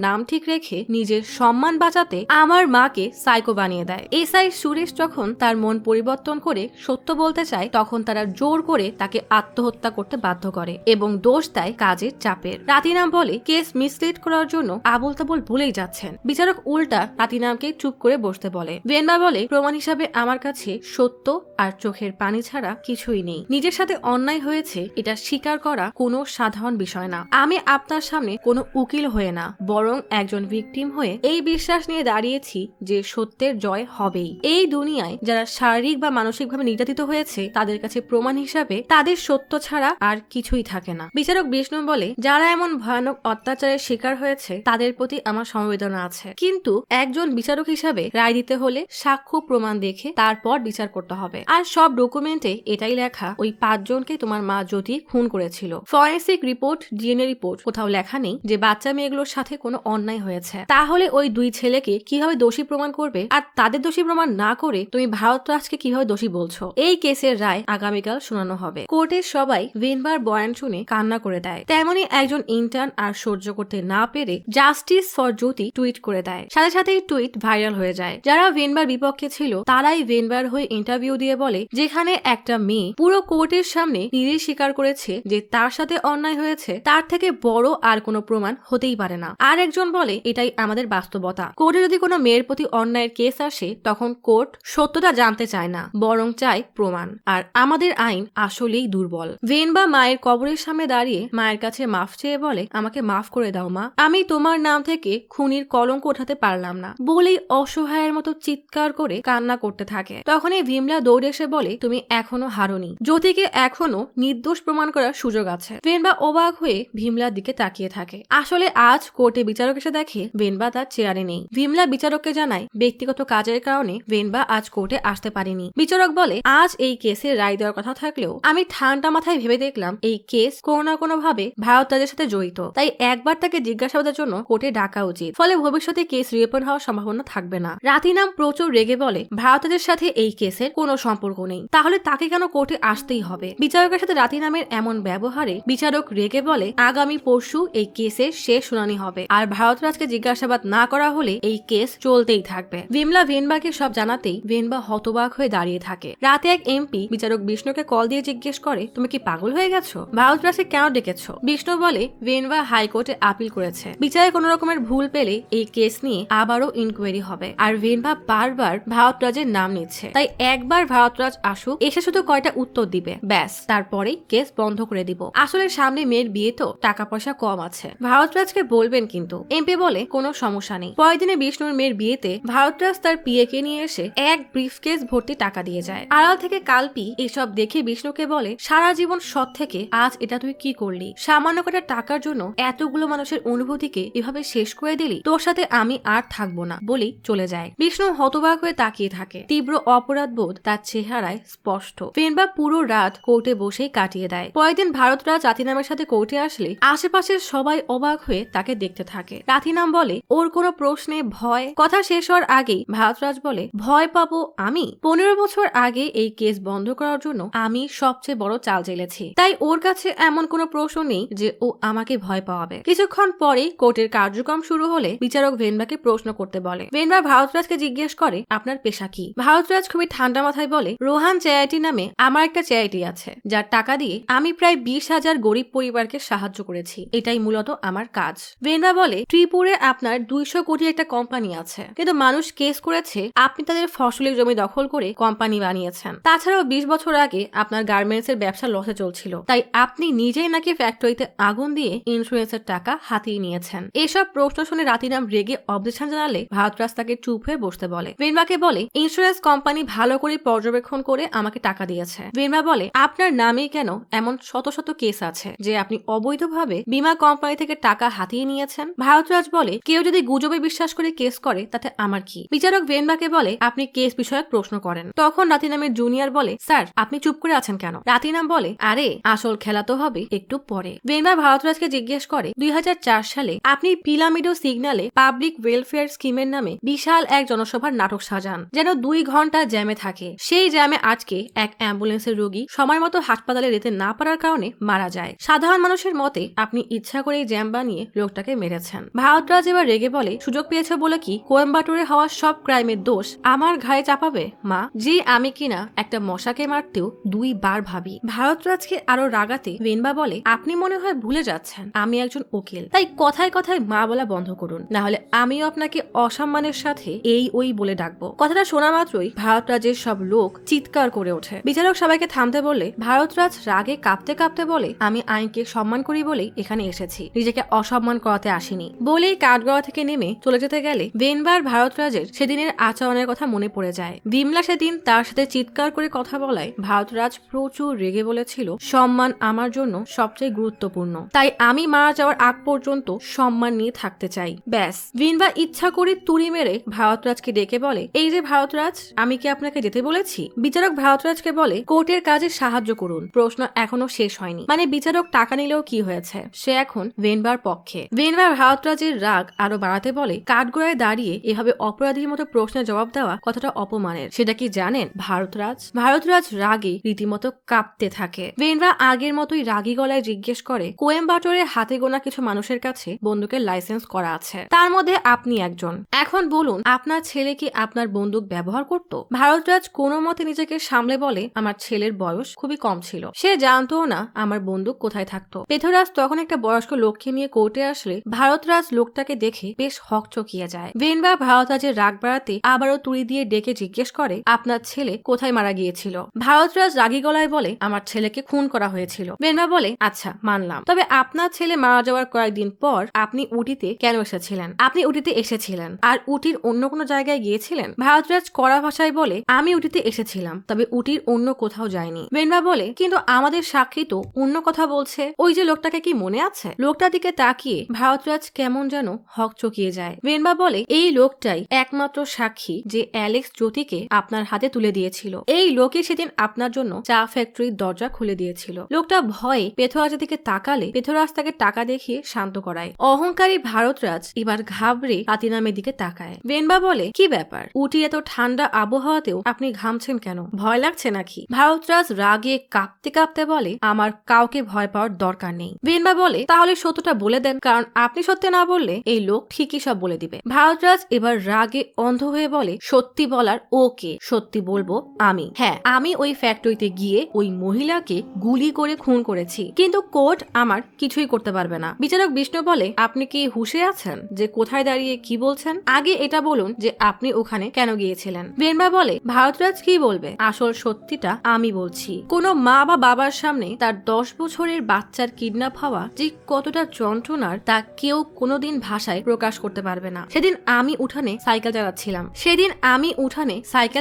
নাম ঠিক রেখে নিজের সম্মান বাঁচাতে আমার মাকে সাইকো বানিয়ে দেয়। এসআই সুরেশ যখন তার মন পরিবর্তন করে সত্য বলতে চায়, তখন তারা জোর করে তাকে আত্মহত্যা করতে বাধ্য করে এবং দোষ দেয় কাজের চাপের। রাতিনাম বলে, কেস মিসলিড করার জন্য আবল তাবল বলেই যাচ্ছেন। বিচারক উল্টা রাতিনামকে চুপ করে বসতে বলে। ভেনবা বলে, প্রমাণ হিসাবে আমার কাছে সত্য আর চোখের পানি ছাড়া কিছুই নেই। নিজের সাথে অন্যায় হয়েছে এটা স্বীকার করা কোনো সাধারণ বিষয় না। আমি আপনার সামনে কোনো উকিল হয়ে না, বরং একজন ভিকটিম হয়ে এই বিশ্বাস নিয়ে দাঁড়িয়েছি যে সত্যের জয় হবেই। এই দুনিয়ায় যারা শারীরিক বা মানসিকভাবে নির্যাতিত হয়েছে, তাদের কাছে প্রমাণ হিসাবে তাদের সত্য ছাড়া আর কিছুই থাকে না। বিচারক বিষ্ণু বলে, যারা এমন ভয়ানক অত্যাচারের শিকার হয়েছে, তাদের প্রতি আমার সমবেদনা আছে, কিন্তু একজন বিচারক হিসাবে রায় দিতে হলে সাক্ষ্য প্রমাণ দেখে তারপর বিচার করতে হবে। আর সব ডকুমেন্টে এটাই লেখা, ওই 5 জনকে তোমার মা জ্যোতি খুন করেছিল। ফরেন্সিক রিপোর্ট, ডিএনএ রিপোর্ট কোথাও লেখা নেই যে বাচ্চা মেয়েগুলোর সাথে কোনো অন্যায় হয়েছে। তাহলে ওই 2 ছেলেকে কিভাবে দোষী প্রমাণ করবে? আর তাদের দোষী প্রমাণ না করে তুমি ভারতরাজকে কিভাবে দোষী বলছো? এই কেসের রায় আগামীকাল শোনানো হবে। কোর্টের সবাই ভেনবার বয়ান শুনে কান্না করে দেয়। তেমনি একজন ইন্টার্ন আর সহ্য করতে না পেরে জাস্টিস ফর জ্যোতি টুইট করে দেয়। সাথে সাথেই টুইট ভাইরাল হয়ে যায়। যারা ভেনবার বিপক্ষে ছিল, তারাই ভেনবার হয়ে ইন্টারভিউ দিয়ে বলে, যেখানে একটা মেয়ে পুরো কোর্টের সামনে নিজেই স্বীকার করেছে যে তার সাথে অন্যায় হয়েছে, তার থেকে বড় আর কোনো প্রমাণ হতেই পারে না। আর একজন বলে, এটাই আমাদের বাস্তবতা। কোর্টে যদি কোনো মেয়ের প্রতি অন্যায়ের কেস আসে, তখন কোর্ট সত্যতা জানতে চায় না, বরং চায় প্রমাণ। আর আমাদের আইন আসলেই দুর্বল। ভেনবা মায়ের কবরের সামনে দাঁড়িয়ে মায়ের কাছে মাফ চেয়ে বলে, আমাকে মাফ করে দাও মা, আমি তোমার নাম থেকে খুনির কলঙ্ক ওঠাতে পারলাম না বলেই অসহায়ের মতো চিৎকার করে কান্না করতে থাকে। তখনই ভীমলা দৌড়ে দৌড়ে এসে বলে তুমি এখনো হারোনি, জ্যোতিকে এখনো নির্দোষ প্রমাণ করার সুযোগ আছে। ভেনবা অবাক হয়ে ভিমলার দিকে তাকিয়ে থাকে। আসলে আজ কোর্টে বিচারক এসে দেখে ভেনবা তার চেয়ারে নেই। ভিমলা বিচারককে জানায় ব্যক্তিগত কাজের কারণে ভেনবা আজ কোর্টে আসতে পারেনি। বিচারক বলে আজ এই কেসে রায় দেওয়ার কথা থাকলেও আমি ঠান্ডা মাথায় ভেবে দেখলাম এই কেস কোনো না কোনো ভাবে ভারতরাজের সাথে জড়িত, তাই একবার তাকে জিজ্ঞাসাবাদের জন্য কোর্টে ডাকা উচিত, ফলে ভবিষ্যতে কেস রিওপেন হওয়ার সম্ভাবনা থাকবে না। রাতিনাম প্রচুর রেগে বলে ভারতরাজের সাথে এই কেসের কোনো সম্পর্ক নেই, তাহলে তাকে কেন কোর্টে আসতেই হবে। বিচারকের সাথে রাতিনামের এমন ব্যবহারে বিচারক রেগে বলে আগামী পরশু এই কেসের শেষ শুনানি হবে, আর ভারতরাজকে জিজ্ঞাসাবাদ না করা হলে এই কেস চলতেই থাকবে। ভিমলা ভেনবাকে সব জানাতেই ভেনবা হতবাক হয়ে দাঁড়িয়ে থাকে। রাতে এক এমপি বিচারক বিষ্ণুকে কল দিয়ে জিজ্ঞেস করে তুমি কি পাগল হয়ে গেছো, ভারতরাজকে কেন ডেকেছো? বিষ্ণু বলে ভেনবা হাইকোর্টে আপিল করেছে, বিচারে কোনো রকমের ভুল পেলে এই কেস নিয়ে আবারও ইনকোয়ারি হবে, আর ভেনবা বারবার ভারতরাজের নাম নিচ্ছে, তাই একবার ভারতরাজ আসুক, এসে শুধু কয়টা উত্তর দিবে, ব্যাস তারপরেই কেস বন্ধ করে দিব। আসলে সামনে মেয়ের বিয়ে তো, টাকা পয়সা কম আছে, ভারতরাজকে বলবেন কিন্তু। এমপি বলে কোনো সমস্যা নেই। পরের দিনে বিষ্ণুর মেয়ের বিয়েতে ভারতরাজ তার পিএকে নিয়ে এসে এক ব্রিফকেস ভর্তি টাকা দিয়ে যায়। আড়াল থেকে কালপি এসব দেখে বিষ্ণুকে বলে সারা জীবন সৎ থেকে আজ এটা তুই কি করলি, সামান্য কটা টাকার জন্য এতগুলো মানুষের অনুভূতিকে এভাবে শেষ করে দিলি, তোর সাথে আমি আর থাকবো না বলি চলে যায়। বিষ্ণু হতবাক হয়ে তাকিয়ে থাকে, তীব্র অপরাধ বোধ তার চেহারায় স্পষ্ট। ভেনবা পুরো রাত কোর্টে বসেই কাটিয়ে দেয়। পরের দিন ভারতরাজ রাতিনামের সাথে কোর্টে আসলে আশেপাশের সবাই অবাক হয়ে তাকে দেখতে থাকে। রাতিনাম বলে ওর কোনো প্রশ্নে ভয়। কথা শেষ হওয়ার আগেই ভারতরাজ বলে ভয় পাবো আমি? 15 বছর আগে এই কেস বন্ধ করার জন্য আমি সবচেয়ে বড় চাল চেলেছি, তাই ওর কাছে এমন কোনো প্রশ্ন নেই যে ও আমাকে ভয় পাওয়াবে। কিছুক্ষণ পরে কোর্টের কার্যক্রম শুরু হলে বিচারক ভেনবাকে প্রশ্ন করতে বলে। ভেনবা ভারতরাজকে জিজ্ঞেস করে আপনার পেশা কি? ভারতরাজ খুবই ঠান্ডা মাথায় বলে রোহান চ্যারিটি নামে আমার একটা চ্যারিটি আছে, যার টাকা দিয়ে আমি প্রায় 20,000 গরিব পরিবারকে সাহায্য করেছি, এটাই মূলত আমার কাজ। ভেনবা বলে ত্রিপুরে আপনার 200 কোটি একটা কোম্পানি আছে, কিন্তু মানুষ কেস করেছে আপনি তাদের ফসলের জমি দখল করে কোম্পানি বানিয়েছেন। তাছাড়াও 20 বছর আগে আপনার গার্মেন্টস এর ব্যবসা লসে চলছিল, তাই আপনি নিজেই নাকি ফ্যাক্টরিতে আগুন দিয়ে ইন্স্যুরেন্সের টাকা হাতিয়ে নিয়েছেন। এসব প্রশ্ন শুনে রাতিনাম রেগে অবজেকশন জানালে ভারতরাজ তাকে চুপ হয়ে বসতে বলে। ভেনবাকে বলে ইন্স্যুরেন্স কোম্পানি ভালো করে পর্যবেক্ষণ করে আমাকে টাকা দিয়েছে। ভেনবা বলে আপনার নামেই কেন এমন শত শত কেস আছে যে আপনি অবৈধভাবে বীমা কোম্পানি থেকে টাকা হাতিয়ে নিয়েছেন? ভারতরাজ বলে কেউ যদি গুজবে বিশ্বাস করে কেস করে তাতে আমার কি? বিচারক ভেনবাকে বলে আপনি কেস বিষয়ক প্রশ্ন করেন। তখন রাতিনামের জুনিয়র বলে স্যার আপনি চুপ করে আছেন কেন? রাতিনাম বলে আরে আসল খেলা তো হবে একটু পরে। ভেনবা ভারতরাজকে জিজ্ঞেস করে 2004 সালে আপনি পিরামিডো সিগন্যালে পাবলিক ওয়েলফেয়ার স্কিমের নামে বিশাল এক জনসভার নাটক সাজান, যেন 2 ঘন্টা জ্যামে থাকে। সেই জ্যামে আজকে এক অ্যাম্বুলেন্সের রোগী সময় মতো হাসপাতালে যেতে না পারার কারণে মারা যায়। সাধারণ মানুষের মতে আপনি ইচ্ছা করে জ্যাম বানিয়ে লোকটাকে মেরেছেন। ভারতরাজ এবার রেগে বলে সুযোগ পেয়েছে বলে কি কোয়েম্বাটোরে হওয়া সব ক্রাইমের দোষ আমার ঘাড়ে চাপাবে মা, যে আমি কিনা একটা মশাকে মারতেও 2 বার ভাবি। ভারতরাজকে আরো রাগাতে ভেনবা বলে আপনি মনে হয় ভুলে যাচ্ছেন আমি একজন উকিল, তাই কথায় কথায় মা বলা বন্ধ করুন, না হলে আমিও আপনাকে অসম্মানের সাথে এই ওই বলে ডাকবো। কথাটা শোনা মাত্রই ভারতরাজের সব লোক চিৎকার করে ওঠে। বিচারক সবাইকে থামতে বললে ভারতরাজ রাগে কাঁপতে কাঁপতে বলে আমি আইনকে সম্মান করি বলেই এখানে এসেছি, নিজেকে অসম্মান করাতে আসিনি। বলেই কাঠগড়া থেকে নেমে চলে যেতে গেলে ভেনবার ভারতরাজের সেদিনের আচরণের কথা মনে পড়ে যায়। বিমলা সেদিন তার সাথে চিৎকার করে কথা বলায় ভারতরাজ প্রচুর রেগে বলেছিল সম্মান আমার জন্য সবচেয়ে গুরুত্বপূর্ণ, তাই আমি মারা যাওয়ার আগ পর্যন্ত সম্মান নিয়ে থাকতে চাই। ব্যাস ভিনবা ইচ্ছা করে তুড়ি মেরে ভারতরাজকে ডেকে বলে এই যে ভারতরাজ আমি কি আপনাকে যেতে বলেছি? বিচারক ভারতরাজকে বলে কোর্টের কাজে সাহায্য করুন। প্রশ্ন এখনো শেষ হয়নি, মানে বিচারক টাকা নিলেও কি হয়েছে, সে এখন ভেনবার পক্ষে। ভেনবার ভারতরাজের রাগ আরো বাড়াতে বলে কাঠগড়ায় দাঁড়িয়ে এভাবে অপরাধীর মতো প্রশ্নের জবাব দেওয়া কতটা অপমানের সেটা কি জানেন ভারতরাজ? ভারতরাজ রাগে রীতিমতো কাঁপতে থাকে। ভেনবা আগের মতোই রাগী গলায় জিজ্ঞেস করে কোয়েম্বাটোরে হাতে গোনা কিছু মানুষের কাছে বন্দুকের লাইসেন্স করা আছে, তার মধ্যে আপনি একজন। এখন বলুন আপনার ছেলে কি আপনার বন্দুক ব্যবহার করত? ভারতরাজ কোনো মতে নিজেকে সামলে বলে আমার ছেলের বয়স খুবই কম ছিল, সে জানতো না আমার বন্দুক কোথায় থাকতো। পেথরাজ তখন একটা বয়স্ক লোককে নিয়ে কোর্টে আসলে ভারতরাজ লোকটাকে দেখে বেশ হকচকিয়ে যায়। ভেনবা ভারতরাজের রাগ বাড়াতে আবারও তুড়ি দিয়ে ডেকে জিজ্ঞেস করে আপনার ছেলে কোথায় মারা গিয়েছিল? ভারতরাজ রাগী গলায় বলে আমার ছেলেকে খুন করা হয়েছিল। ভেনবা বলে আচ্ছা মানলাম, তবে আপনার ছেলে মারা যাওয়ার কয়েকদিন পর আপনি উটিতে কেন এসেছিলেন? আপনি উটিতে এসেছিলেন আর উটির অন্য কোনো জায়গায় গিয়েছিলেন? ভারতরাজ কড়া ভাষায় বলে আমি উটিতে এসেছিলাম, তবে উটির অন্য কোথাও যায়নি। বেনবা বলে, কিন্তু আমাদের সাক্ষী তো অন্য কথা বলছে। ওই যে লোকটাকে কি মনে আছে? লোকটার দিকে তাকিয়ে ভারতরাজ কেমন যেন হকচকিয়ে যায়। বেনবা বলে, এই লোকটাই একমাত্র সাক্ষী যে অ্যালেক্স জ্যোতিকে আপনার হাতে তুলে দিয়েছিল। এই লোকই সেদিন আপনার জন্য চা ফ্যাক্টরির দরজা খুলে দিয়েছিল। লোকটা ভয়ে পেথরাজের দিকে তাকালে পেথরাজ তাকে টাকা দেখিয়ে শান্ত করায়। অহংকারী ভারতরাজ এবার ঘাবড়ে কাতিনামের দিকে তাকায়। বেনবা বলে, কি ব্যাপার? উটি এত ঠান্ডা আবহাওয়াতেও আপনি ঘামছেন কেন? ভয় লাগছে নাকি? ভারতরাজ রাগে কাঁপতে কাঁপতে বলে, আমার কাউকে ভয় পাওয়ার দরকার নেই। বেনবা বলে, তাহলে সত্যটা বলে দেন, কারণ আপনি সত্যি না বললে এই লোক ঠিকই সব বলে দিবে। ভারতরাজ এবার রাগে অন্ধ হয়ে বলে, সত্যি বলার ওকে, সত্যি বলবো আমি। হ্যাঁ, আমি ওই ফ্যাক্টরিতে গিয়ে ওই মহিলাকে গুলি করে খুন করেছি, কিন্তু কোর্ট আমার কিছুই করতে পারবে না। বিচারক বিষ্ণু বলে, আপনি কি হুঁশে আছেন যে কোথায় দাঁড়িয়ে কি বলছেন? আগে এটা বলুন যে আপনি ওখানে কেন গিয়েছিলেন। বেনবা বলে, ভারতরাজ কি বলবে? আসল সত্যিটা আমি বলছি। কোনো মা বা বাবার সামনে তার 10 বছরের বাচ্চার কিডন্যাপ হওয়া যে কতটা যন্ত্রণার তা কেউ কোনোদিন ভাষায় প্রকাশ করতে পারবে না। সেদিন আমি উঠানে সাইকেল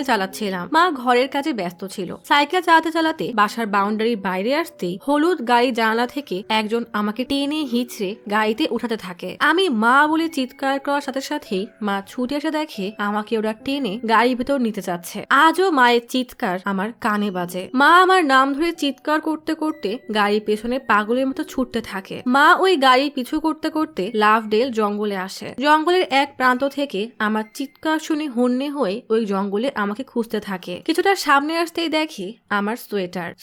চালাচ্ছিলাম। মা ঘরের কাজে ব্যস্ত ছিল। সাইকেল চালাতে চালাতে বাসার বাউন্ডারির বাইরে আসতেই হলুদ গাড়ি জানালা থেকে একজন আমাকে টেনে হিচড়ে গাড়িতে উঠাতে থাকে। আমি মা বলে চিৎকার করার সাথে সাথেই মা ছুটে এসে দেখে আমাকে ওরা টেনে গাড়ির ভেতর নিতে চাচ্ছে। আজও মায়ের চিৎকার আমার কানে বাজে। মা আমার নাম ধরে চিৎকার করতে করতে গাড়ির পেছনে পাগলের মতো ছুটতে থাকে। মা ওই গাড়ি পিছু করতে করতে লাভডেল জঙ্গলে আসে। জঙ্গলের এক প্রান্ত থেকে আমার চিৎকার শুনে হন্যে হয়ে ওই জঙ্গলে আমাকে খুঁজতে থাকে। কিছুটা সামনে আসতেই দেখি আমার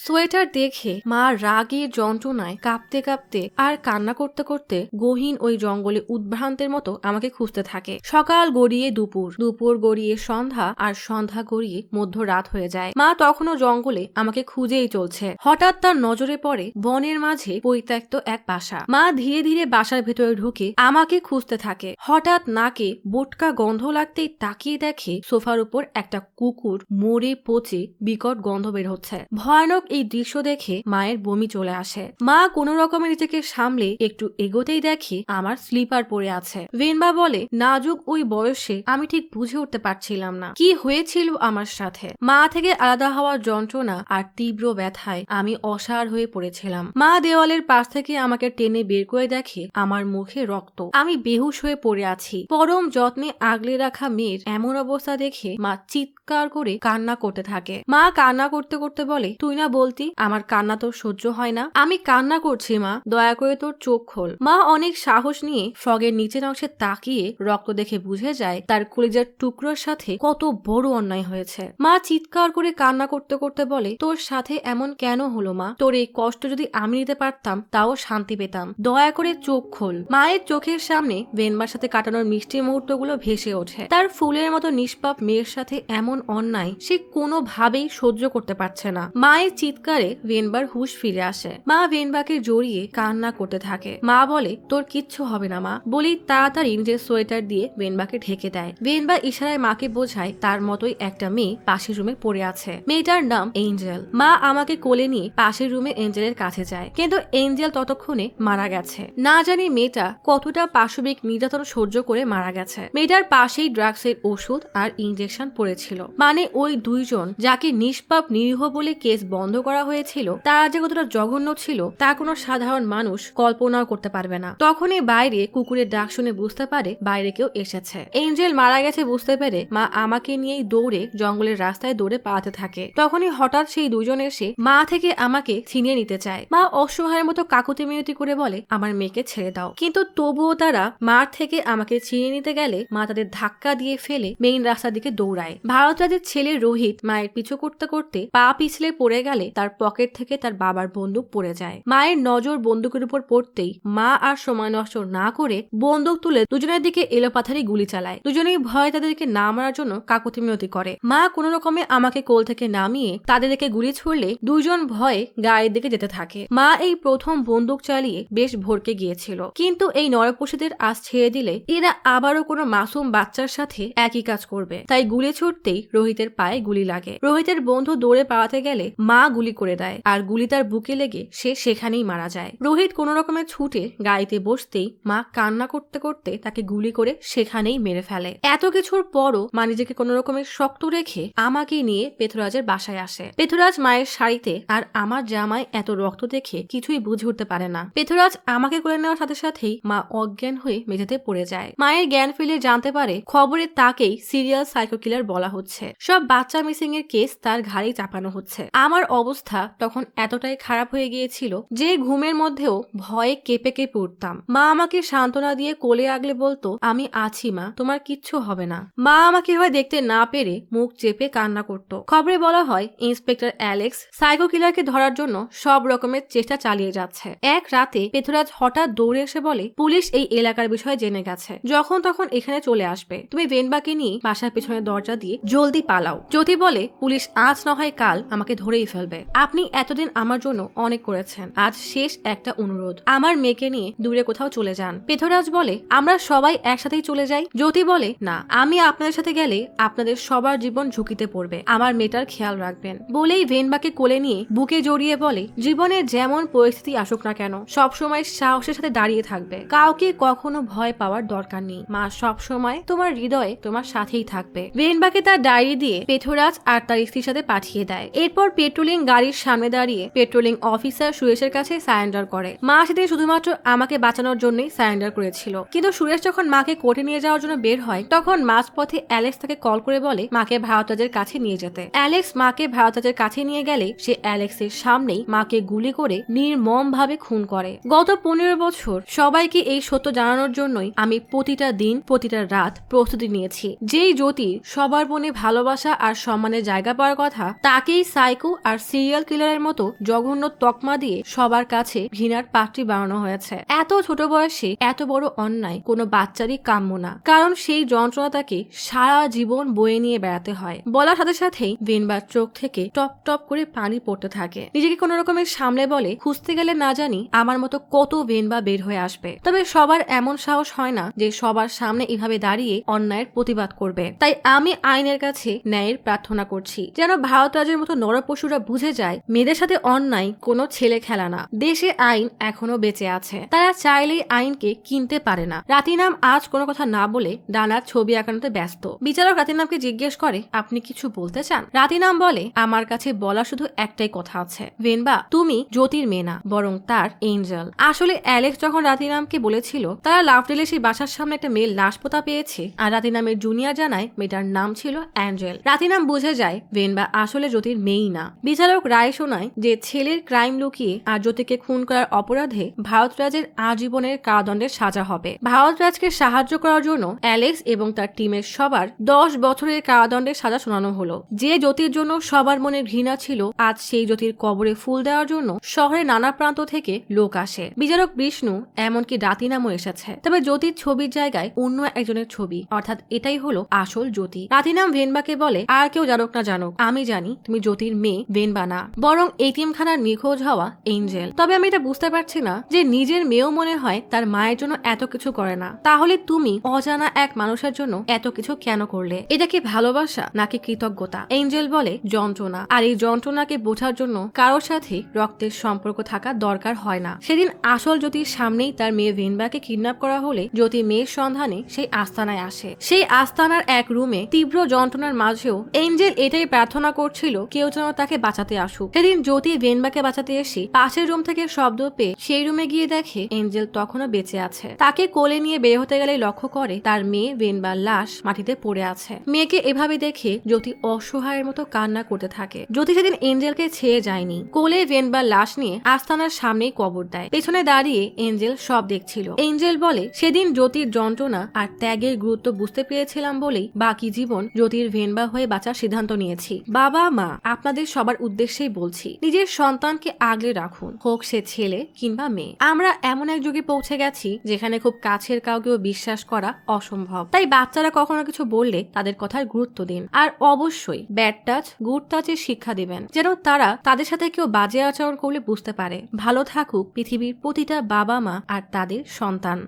সোয়েটার দেখে মা রাগে যন্ত্রণায় কাঁপতে কাঁপতে আর কান্না করতে করতে গহীন ওই জঙ্গলে উদ্ভ্রান্তের মতো আমাকে খুঁজতে থাকে। সকাল গড়িয়ে দুপুর গড়িয়ে সন্ধ্যা, আর সন্ধ্যা গড়িয়ে মধ্যরাত হয়ে যায়। মা তখনও জঙ্গলে আমাকে খুঁজেই চলছে। হঠাৎ তার নজরে পড়ে বনের মাঝে পরিত্যক্ত এক বাসা। মা ধীরে ধীরে বাসার ভেতরে ঢুকে আমাকে খুঁজতে থাকে। হঠাৎ নাকে বোটকা গন্ধ লাগতেই তাকিয়ে দেখে সোফার উপর একটা কুকুর মরে পচে বিকট গন্ধ বের হচ্ছে। ভয়ানক এই দৃশ্য দেখে মায়ের বমি চলে আসে। মা কোনো রকমে নিজেকে সামলে একটু এগোতেই দেখে আমার স্লিপার পরে আছে। বেনবা বলে, নাজুক ওই বয়সে আমি ঠিক বুঝে উঠতে পারছিলাম না কি হয়েছিল আমার সাথে। মা থেকে আলাদা হওয়ার যন্ত্রণা আর তীব্র ব্যথায় আমি অসাড় হয়ে পড়েছিলাম। মা দেওয়ালের পাশ থেকে আমাকে টেনে বের করে দেখে আমার মুখে রক্ত। আমি বেহুশ হয়ে পড়ে আছি। পরম যত্নে আগলে রাখা মেয়ের এমন অবস্থা দেখে মা চিৎকার করে কান্না করতে থাকে। মা কান্না করতে করতে বলে, তুই না বলতি আমার কান্না তোর সহ্য হয় না? আমি কান্না করছি মা, দয়া করে তোর চোখ খোল। মা অনেক সাহস নিয়ে ফ্রগের নিচের অংশে তাকিয়ে রক্ত দেখে বুঝে যায় তার কলিজার টুকরোর সাথে কত বড় অন্যায় হয়েছে। মা চিৎকার করে কান্না করতে করতে বলে, তোর সাথে এমন কেন হলো মা? তোর এই কষ্ট যদি আমি নিতে পারতাম তাও শান্তি পেতাম। দয়া করে চোখ খোল। মায়ের চোখের সামনে বেনবার সাথে কাটানোর মিষ্টি মুহূর্তগুলো ভেসে ওঠে। তার ফুলের মতো নিষ্পাপ মেয়ের সাথে এমন অন্যায় সে কোনোভাবেই সহ্য করতে পারছে না। মায়ের চিৎকারে বেনবার হুঁশ ফিরে আসে। মা বেনবাকে জড়িয়ে কান্না করতে থাকে। মা বলে, তোর কিচ্ছু হবে না মা। বলি তাড়াতাড়ি নিজের সোয়েটার দিয়ে বেনবাকে ঢেকে দেয়। বেনবা ইশারায় মাকে বোঝায় তার মতোই একটা মেয়ে পাশের রুমে পড়ে আছে। মেয়েটার নাম এঞ্জেল। মা আমাকে কোলে নিয়ে পাশের রুমে এঞ্জেলের কাছে যায়, কিন্তু এঞ্জেল ততক্ষণে মারা গেছে। না জানি মেয়েটা কতটা পাশবিক নির্যাতন সহ্য করে মারা গেছে। মেয়েটার পাশেই ড্রাগসের ওষুধ আর ইনজেকশন পড়েছিল। মানে ওই দুইজন যাকে নিষ্পাপ নিরীহ বলে কেস বন্ধ করা হয়েছিল তারা যে কতটা জঘন্য ছিল তা কোনো সাধারণ মানুষ কল্পনাও করতে পারবে না। তখনই বাইরে কুকুরের ডাক শুনে বুঝতে পারে বাইরে কেউ এসেছে। এঞ্জেল মারা গেছে বুঝতে পেরে মা আমাকে নিয়েই দৌড়ে জঙ্গলের রাস্তায় দৌড়ে পালাতে থাকে। তখনই হঠাৎ সেই দুজন এসে মা থেকে আমাকে ছিনিয়ে নিতে চায়। মা অসহায়ের মতো কাকুতি মিনতি করে বলে, আমার মেয়েকে ছেড়ে দাও। কিন্তু তবুও তারা মার থেকে আমাকে ছিনিয়ে নিতে গেলে মা তাদের ধাক্কা দিয়ে ফেলে মেইন রাস্তার দিকে দৌড়ায়। ভারতরাজের ছেলে রোহিত মায়ের পিছু করতে করতে পা পিছলে পড়ে গেলে তার পকেট থেকে তার বাবার বন্দুক পড়ে যায়। মায়ের নজর বন্দুকের উপর পড়তেই মা আর সময় নষ্ট না করে বন্দুক তুলে দুজনের দিকে এলোপাথারি গুলি চালায়। দুজনেই ভয় তাদেরকে না মারার জন্য কাকুতি মিনতি করে। মা কোনো রকমে আমাকে কোল থেকে নামিয়ে তাদের দিকে গুলি ছুড়লে দুইজন ভয়ে গাড়ির দিকে যেতে থাকে। মা এই প্রথম বন্দুক চালিয়ে বেশ ভরকে গিয়েছিল, কিন্তু এই নরপশুদের আজ ছেড়ে দিলে এরা আবারও কোনো মাসুম বাচ্চার সাথে একই কাজ করবে। তাই গুলি ছুটতেই রোহিতের পায়ে গুলি লাগে। রোহিতের বন্ধু দৌড়ে পালাতে গেলে মা গুলি করে দেয়, আর গুলি তার বুকে লেগে সে সেখানেই মারা যায়। রোহিত কোনো রকমে ছুটে গাড়িতে বসতেই মা কান্না করতে করতে তাকে গুলি করে সেখানেই মেরে ফেলে। এত কিছুর পরও মা নিজেকে কোনো রকমের শক্ত রেখে আমার আমাকে নিয়ে পেথুরাজের বাসায় আসে। পেথুরাজ মায়ের শাড়িতে আর আমার জামায় এত রক্ত দেখে কিছুই বুঝে উঠতে পারে না। পেথুরাজ আমাকে করে নেওয়ার সাথে সাথেই মা অজ্ঞান হয়ে মেঝেতে পড়ে যায়। মায়ের জ্ঞান ফিরে জানতে পারে খবরে তাকেই সিরিয়াল সাইকো কিলার বলা হচ্ছে, সব বাচ্চা মিসিং এর কেস তার ঘাড়েই চাপানো হচ্ছে। আমার অবস্থা তখন এতটাই খারাপ হয়ে গিয়েছিল যে ঘুমের মধ্যেও ভয়ে কেঁপে কেঁপে উঠতাম। মা আমাকে সান্ত্বনা দিয়ে কোলে আগলে বলতো, আমি আছি মা, তোমার কিচ্ছু হবে না। মা আমাকে হয় দেখতে না পেরে মুখ চেপে কান্না করত। খবরে বলা হয় ইন্সপেক্টর অ্যালেক্স সাইকো কিলারকে ধরার জন্য সব রকমের চেষ্টা চালিয়ে যাচ্ছে। এক রাতে পেথুরাজ হঠাৎ দৌড়ে এসে বলে, পুলিশ এই এলাকার বিষয়ে জেনে গেছে, যখন তখন এখানে চলে আসবে, তুমি ভেনবাকে নিয়ে বাসার পেছনে দরজা দিয়ে জলদি পালাও। জ্যোতি বলে, পুলিশ আজ না হয় কাল আমাকে ধরেই ফেলবে। আপনি এতদিন আমার জন্য অনেক করেছেন, আজ শেষ একটা অনুরোধ, আমার মেয়েকে নিয়ে দূরে কোথাও চলে যান। পেথুরাজ বলে, আমরা সবাই একসাথেই চলে যাই। জ্যোতি বলে, না, আমি আপনাদের সাথে গেলে আপনাদের সবার জীবন ঝুঁকিতে পড়বে, আমার মেয়েটার খেয়াল রাখবেন। বলেই ভেনবাকে কোলে নিয়ে বুকে জড়িয়ে বলে, জীবনের যেমন পরিস্থিতি আসুক না কেন সবসময় সাহসের সাথে দাঁড়িয়ে থাকবে, কাউকে কখনো ভয় পাওয়ার দরকার নেই, মা সবসময় তোমার হৃদয়ে তোমার সাথেই থাকবে। ভেনবাকে তার ডায়েরি দিয়ে পেথুরাজ আর তার স্ত্রীর সাথে পাঠিয়ে দেয়। এরপর পেট্রোলিং গাড়ির সামনে দাঁড়িয়ে পেট্রোলিং অফিসার সুরেশের কাছে সারেন্ডার করে। মা সেদিন শুধুমাত্র আমাকে বাঁচানোর জন্যই সারেন্ডার করেছিল, কিন্তু সুরেশ যখন মাকে কোর্টে নিয়ে যাওয়ার জন্য বের হয় তখন মাঝপথে অ্যালেক্স তাকে কল করে বলে মাকে ভারতরাজের কাছে নিয়ে যেতে। অ্যালেক্স মাকে ভারতরাজের কাছে নিয়ে গেলে সে অ্যালেক্সের সামনেই মাকে গুলি করে নির্মম ভাবে খুন করে। গত 15 বছর সবাইকে এই সত্য জানানোর জন্যই আমি প্রতিটা দিন প্রতিটা রাত প্রস্তুতি নিয়েছি। যেই জ্যোতির সবার মনে ভালোবাসা আর সম্মানের জায়গা পাওয়ার কথা, তাকেই সাইকো আর সিরিয়াল কিলারের মতো জঘন্য তকমা দিয়ে সবার কাছে ঘৃণার পাত্রী বানানো হয়েছে। এত ছোট বয়সে এত বড় অন্যায় কোনো বাচ্চারই কাম্য না, কারণ সেই যন্ত্রণা তাকে সারা জীবন বয়ে নিয়ে বেড়াতে হয়। বলার সাথে সাথেই ভেনবার চোখ থেকে টপ টপ করে পানি পড়তে থাকে। নিজেকে কোনো রকমের সামলে বলে, খুঁজতে গেলে না জানি আমার মতো কত ভেনবা বের হয়ে আসবে, তবে সবার এমন সাহস হয় না যে সবার সামনে এভাবে দাঁড়িয়ে অন্যায়ের প্রতিবাদ করবে। তাই আমি আইনের কাছে ন্যায়ের প্রার্থনা করছি, যেন ভারতরাজের মতো নরপশুরা বুঝে যায় মেয়েদের সাথে অন্যায় কোনো ছেলে খেলা না। দেশে আইন এখনো বেঁচে আছে, তারা চাইলেই আইনকে কিনতে পারে না। রাতিনাম আজ কোনো কথা না বলে ডানার ছবি আঁকানোতে ব্যস্ত। বিচারক রাতিনামকে জিজ্ঞেস করে, আপনি কিছু বলতে চান? রাতিনাম বলে, আমার কাছে বলা শুধু একটাই কথা আছে, ভেনবা তুমি জ্যোতির মেয়ে না, বরং তার এঞ্জেল। আসলে অ্যালেক্স যখন রাতিনামকে বলেছিল তারা লাভডেলে সেই বাসার সামনে একটা মেয়ের লাশ পোতা পেয়েছে, আর রাতিনামের জুনিয়র জানায় মেয়েটার নাম ছিল অ্যাঞ্জেল, রাতিনাম বুঝে যায় ভেনবা আসলে জ্যোতির মেয়েই না। বিচারক রায় শোনায় যে ছেলের ক্রাইম লুকিয়ে আর জ্যোতিকে খুন করার অপরাধে ভারতরাজের আজীবনের কারাদণ্ডের সাজা হবে। ভারতরাজকে সাহায্য করার জন্য অ্যালেক্স এবং তার টিমের সবার 10 বছরের কারাদণ্ডের সাজা শোনানো হলো। যে জ্যোতির জন্য সবার মনে ঘৃণা ছিল, আজ সেই জ্যোতির কবরে ফুল দেওয়ার জন্য শহরের নানা প্রান্ত থেকে লোক আসে। বিচারক বিষ্ণু এমনকি রাতিনামও এসেছে, তবে জ্যোতির ছবির জায়গায় অন্য একজনের ছবি, অর্থাৎ এটাই হলো আসল জ্যোতি। রাতিনাম ভেনবাকে বলে, আর কেউ জানুক না জানুক, আমি জানি তুমি জ্যোতির মেয়ে ভেনবা না, বরং এতিমখানার নিখোঁজ হওয়া এঞ্জেল। তবে আমি এটা বুঝতে পারছি না যে নিজের মেয়েও মনে হয় তার মায়ের জন্য এত কিছু করে না, তাহলে তুমি অজানা এক মানুষের জন্য এত কিছু কেন করলে? এটা কি ভালোবাসা নাকি কৃতজ্ঞতা? এঞ্জেল বলে, যন্ত্রণা, আর এই যন্ত্রণাকে বোঝার জন্য কারোর সাথে রক্তের সম্পর্ক থাকা দরকার হয় না। সেদিন আসল জ্যোতির সামনেই তার মেয়ে ভেনবাকে কিডন্যাপ করা হলে জ্যোতি মেয়ের সন্ধানে সেই আস্তানায় আসে। সেই আস্তানার এক রুমে তীব্র যন্ত্রণার মাঝেও এঞ্জেল এটাই প্রার্থনা করছিল কেউ যেন তাকে বাঁচাতে আসুক। সেদিন জ্যোতি ভেনবাকে বাঁচাতে এসে পাশের রুম থেকে শব্দ পেয়ে সেই রুমে গিয়ে দেখে এঞ্জেল তখনও বেঁচে আছে। তাকে কোলে নিয়ে বের হতে গেলে লক্ষ্য করে তার মেয়ে ভেনবার লাশ মাটিতে পড়ে আছে। মেয়েকে এভাবে দেখে জ্যোতি অসহায়ের মতো কান্না করতে থাকে। জ্যোতি সেদিন এঞ্জেলকে ছেড়ে যায়নি, কোলে ভেনবার লাশ নিয়ে আস্তানার সামনেই কবর দেয়। পেছনে দাঁড়িয়ে এঞ্জেল সব দেখছিল। এঞ্জেল বলে, সেদিন জ্যোতির যন্ত্রণা আর ত্যাগের গুরুত্ব বুঝতে পেরেছিলাম বলেই বাকি জীবন জ্যোতির ভেনবা হয়ে বাঁচার সিদ্ধান্ত নিয়েছি। বাবা মা, আপনাদের সবার উদ্দেশ্যেই বলছি, নিজের সন্তানকে আগলে রাখুন, হোক সে ছেলে কিংবা মেয়ে। আমরা এমন এক যুগে পৌঁছে গেছি যেখানে খুব কাছের কাউকেও বিশ্বাস করা অসম্ভব। তাই বাচ্চারা কখনো কিছু বললে তাদের কথার গুরুত্ব দিন, আর অবশ্যই ব্যাড টাচ গুড টাচের শিক্ষা দিবেন, যেন তারা তাদের সাথে কেউ বাজে আচরণ করলে বুঝতে পারে। ভালো থাকুক পৃথিবীর প্রতিটা বাবা মা আর তাদের সন্তান।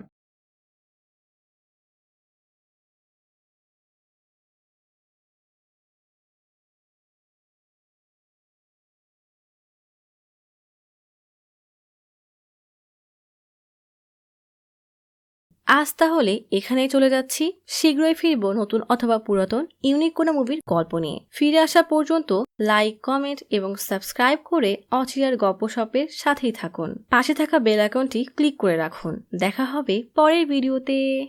আজ তাহলে এখানেই চলে যাচ্ছি। শীঘ্রই ফিরবো নতুন অথবা পুরাতন ইউনিক কোনো মুভির গল্প নিয়ে। ফিরে আসা পর্যন্ত লাইক, কমেন্ট এবং সাবস্ক্রাইব করে অচিরার গপ্পসপের সাথেই থাকুন। পাশে থাকা বেল আইকনটি ক্লিক করে রাখুন। দেখা হবে পরের ভিডিওতে।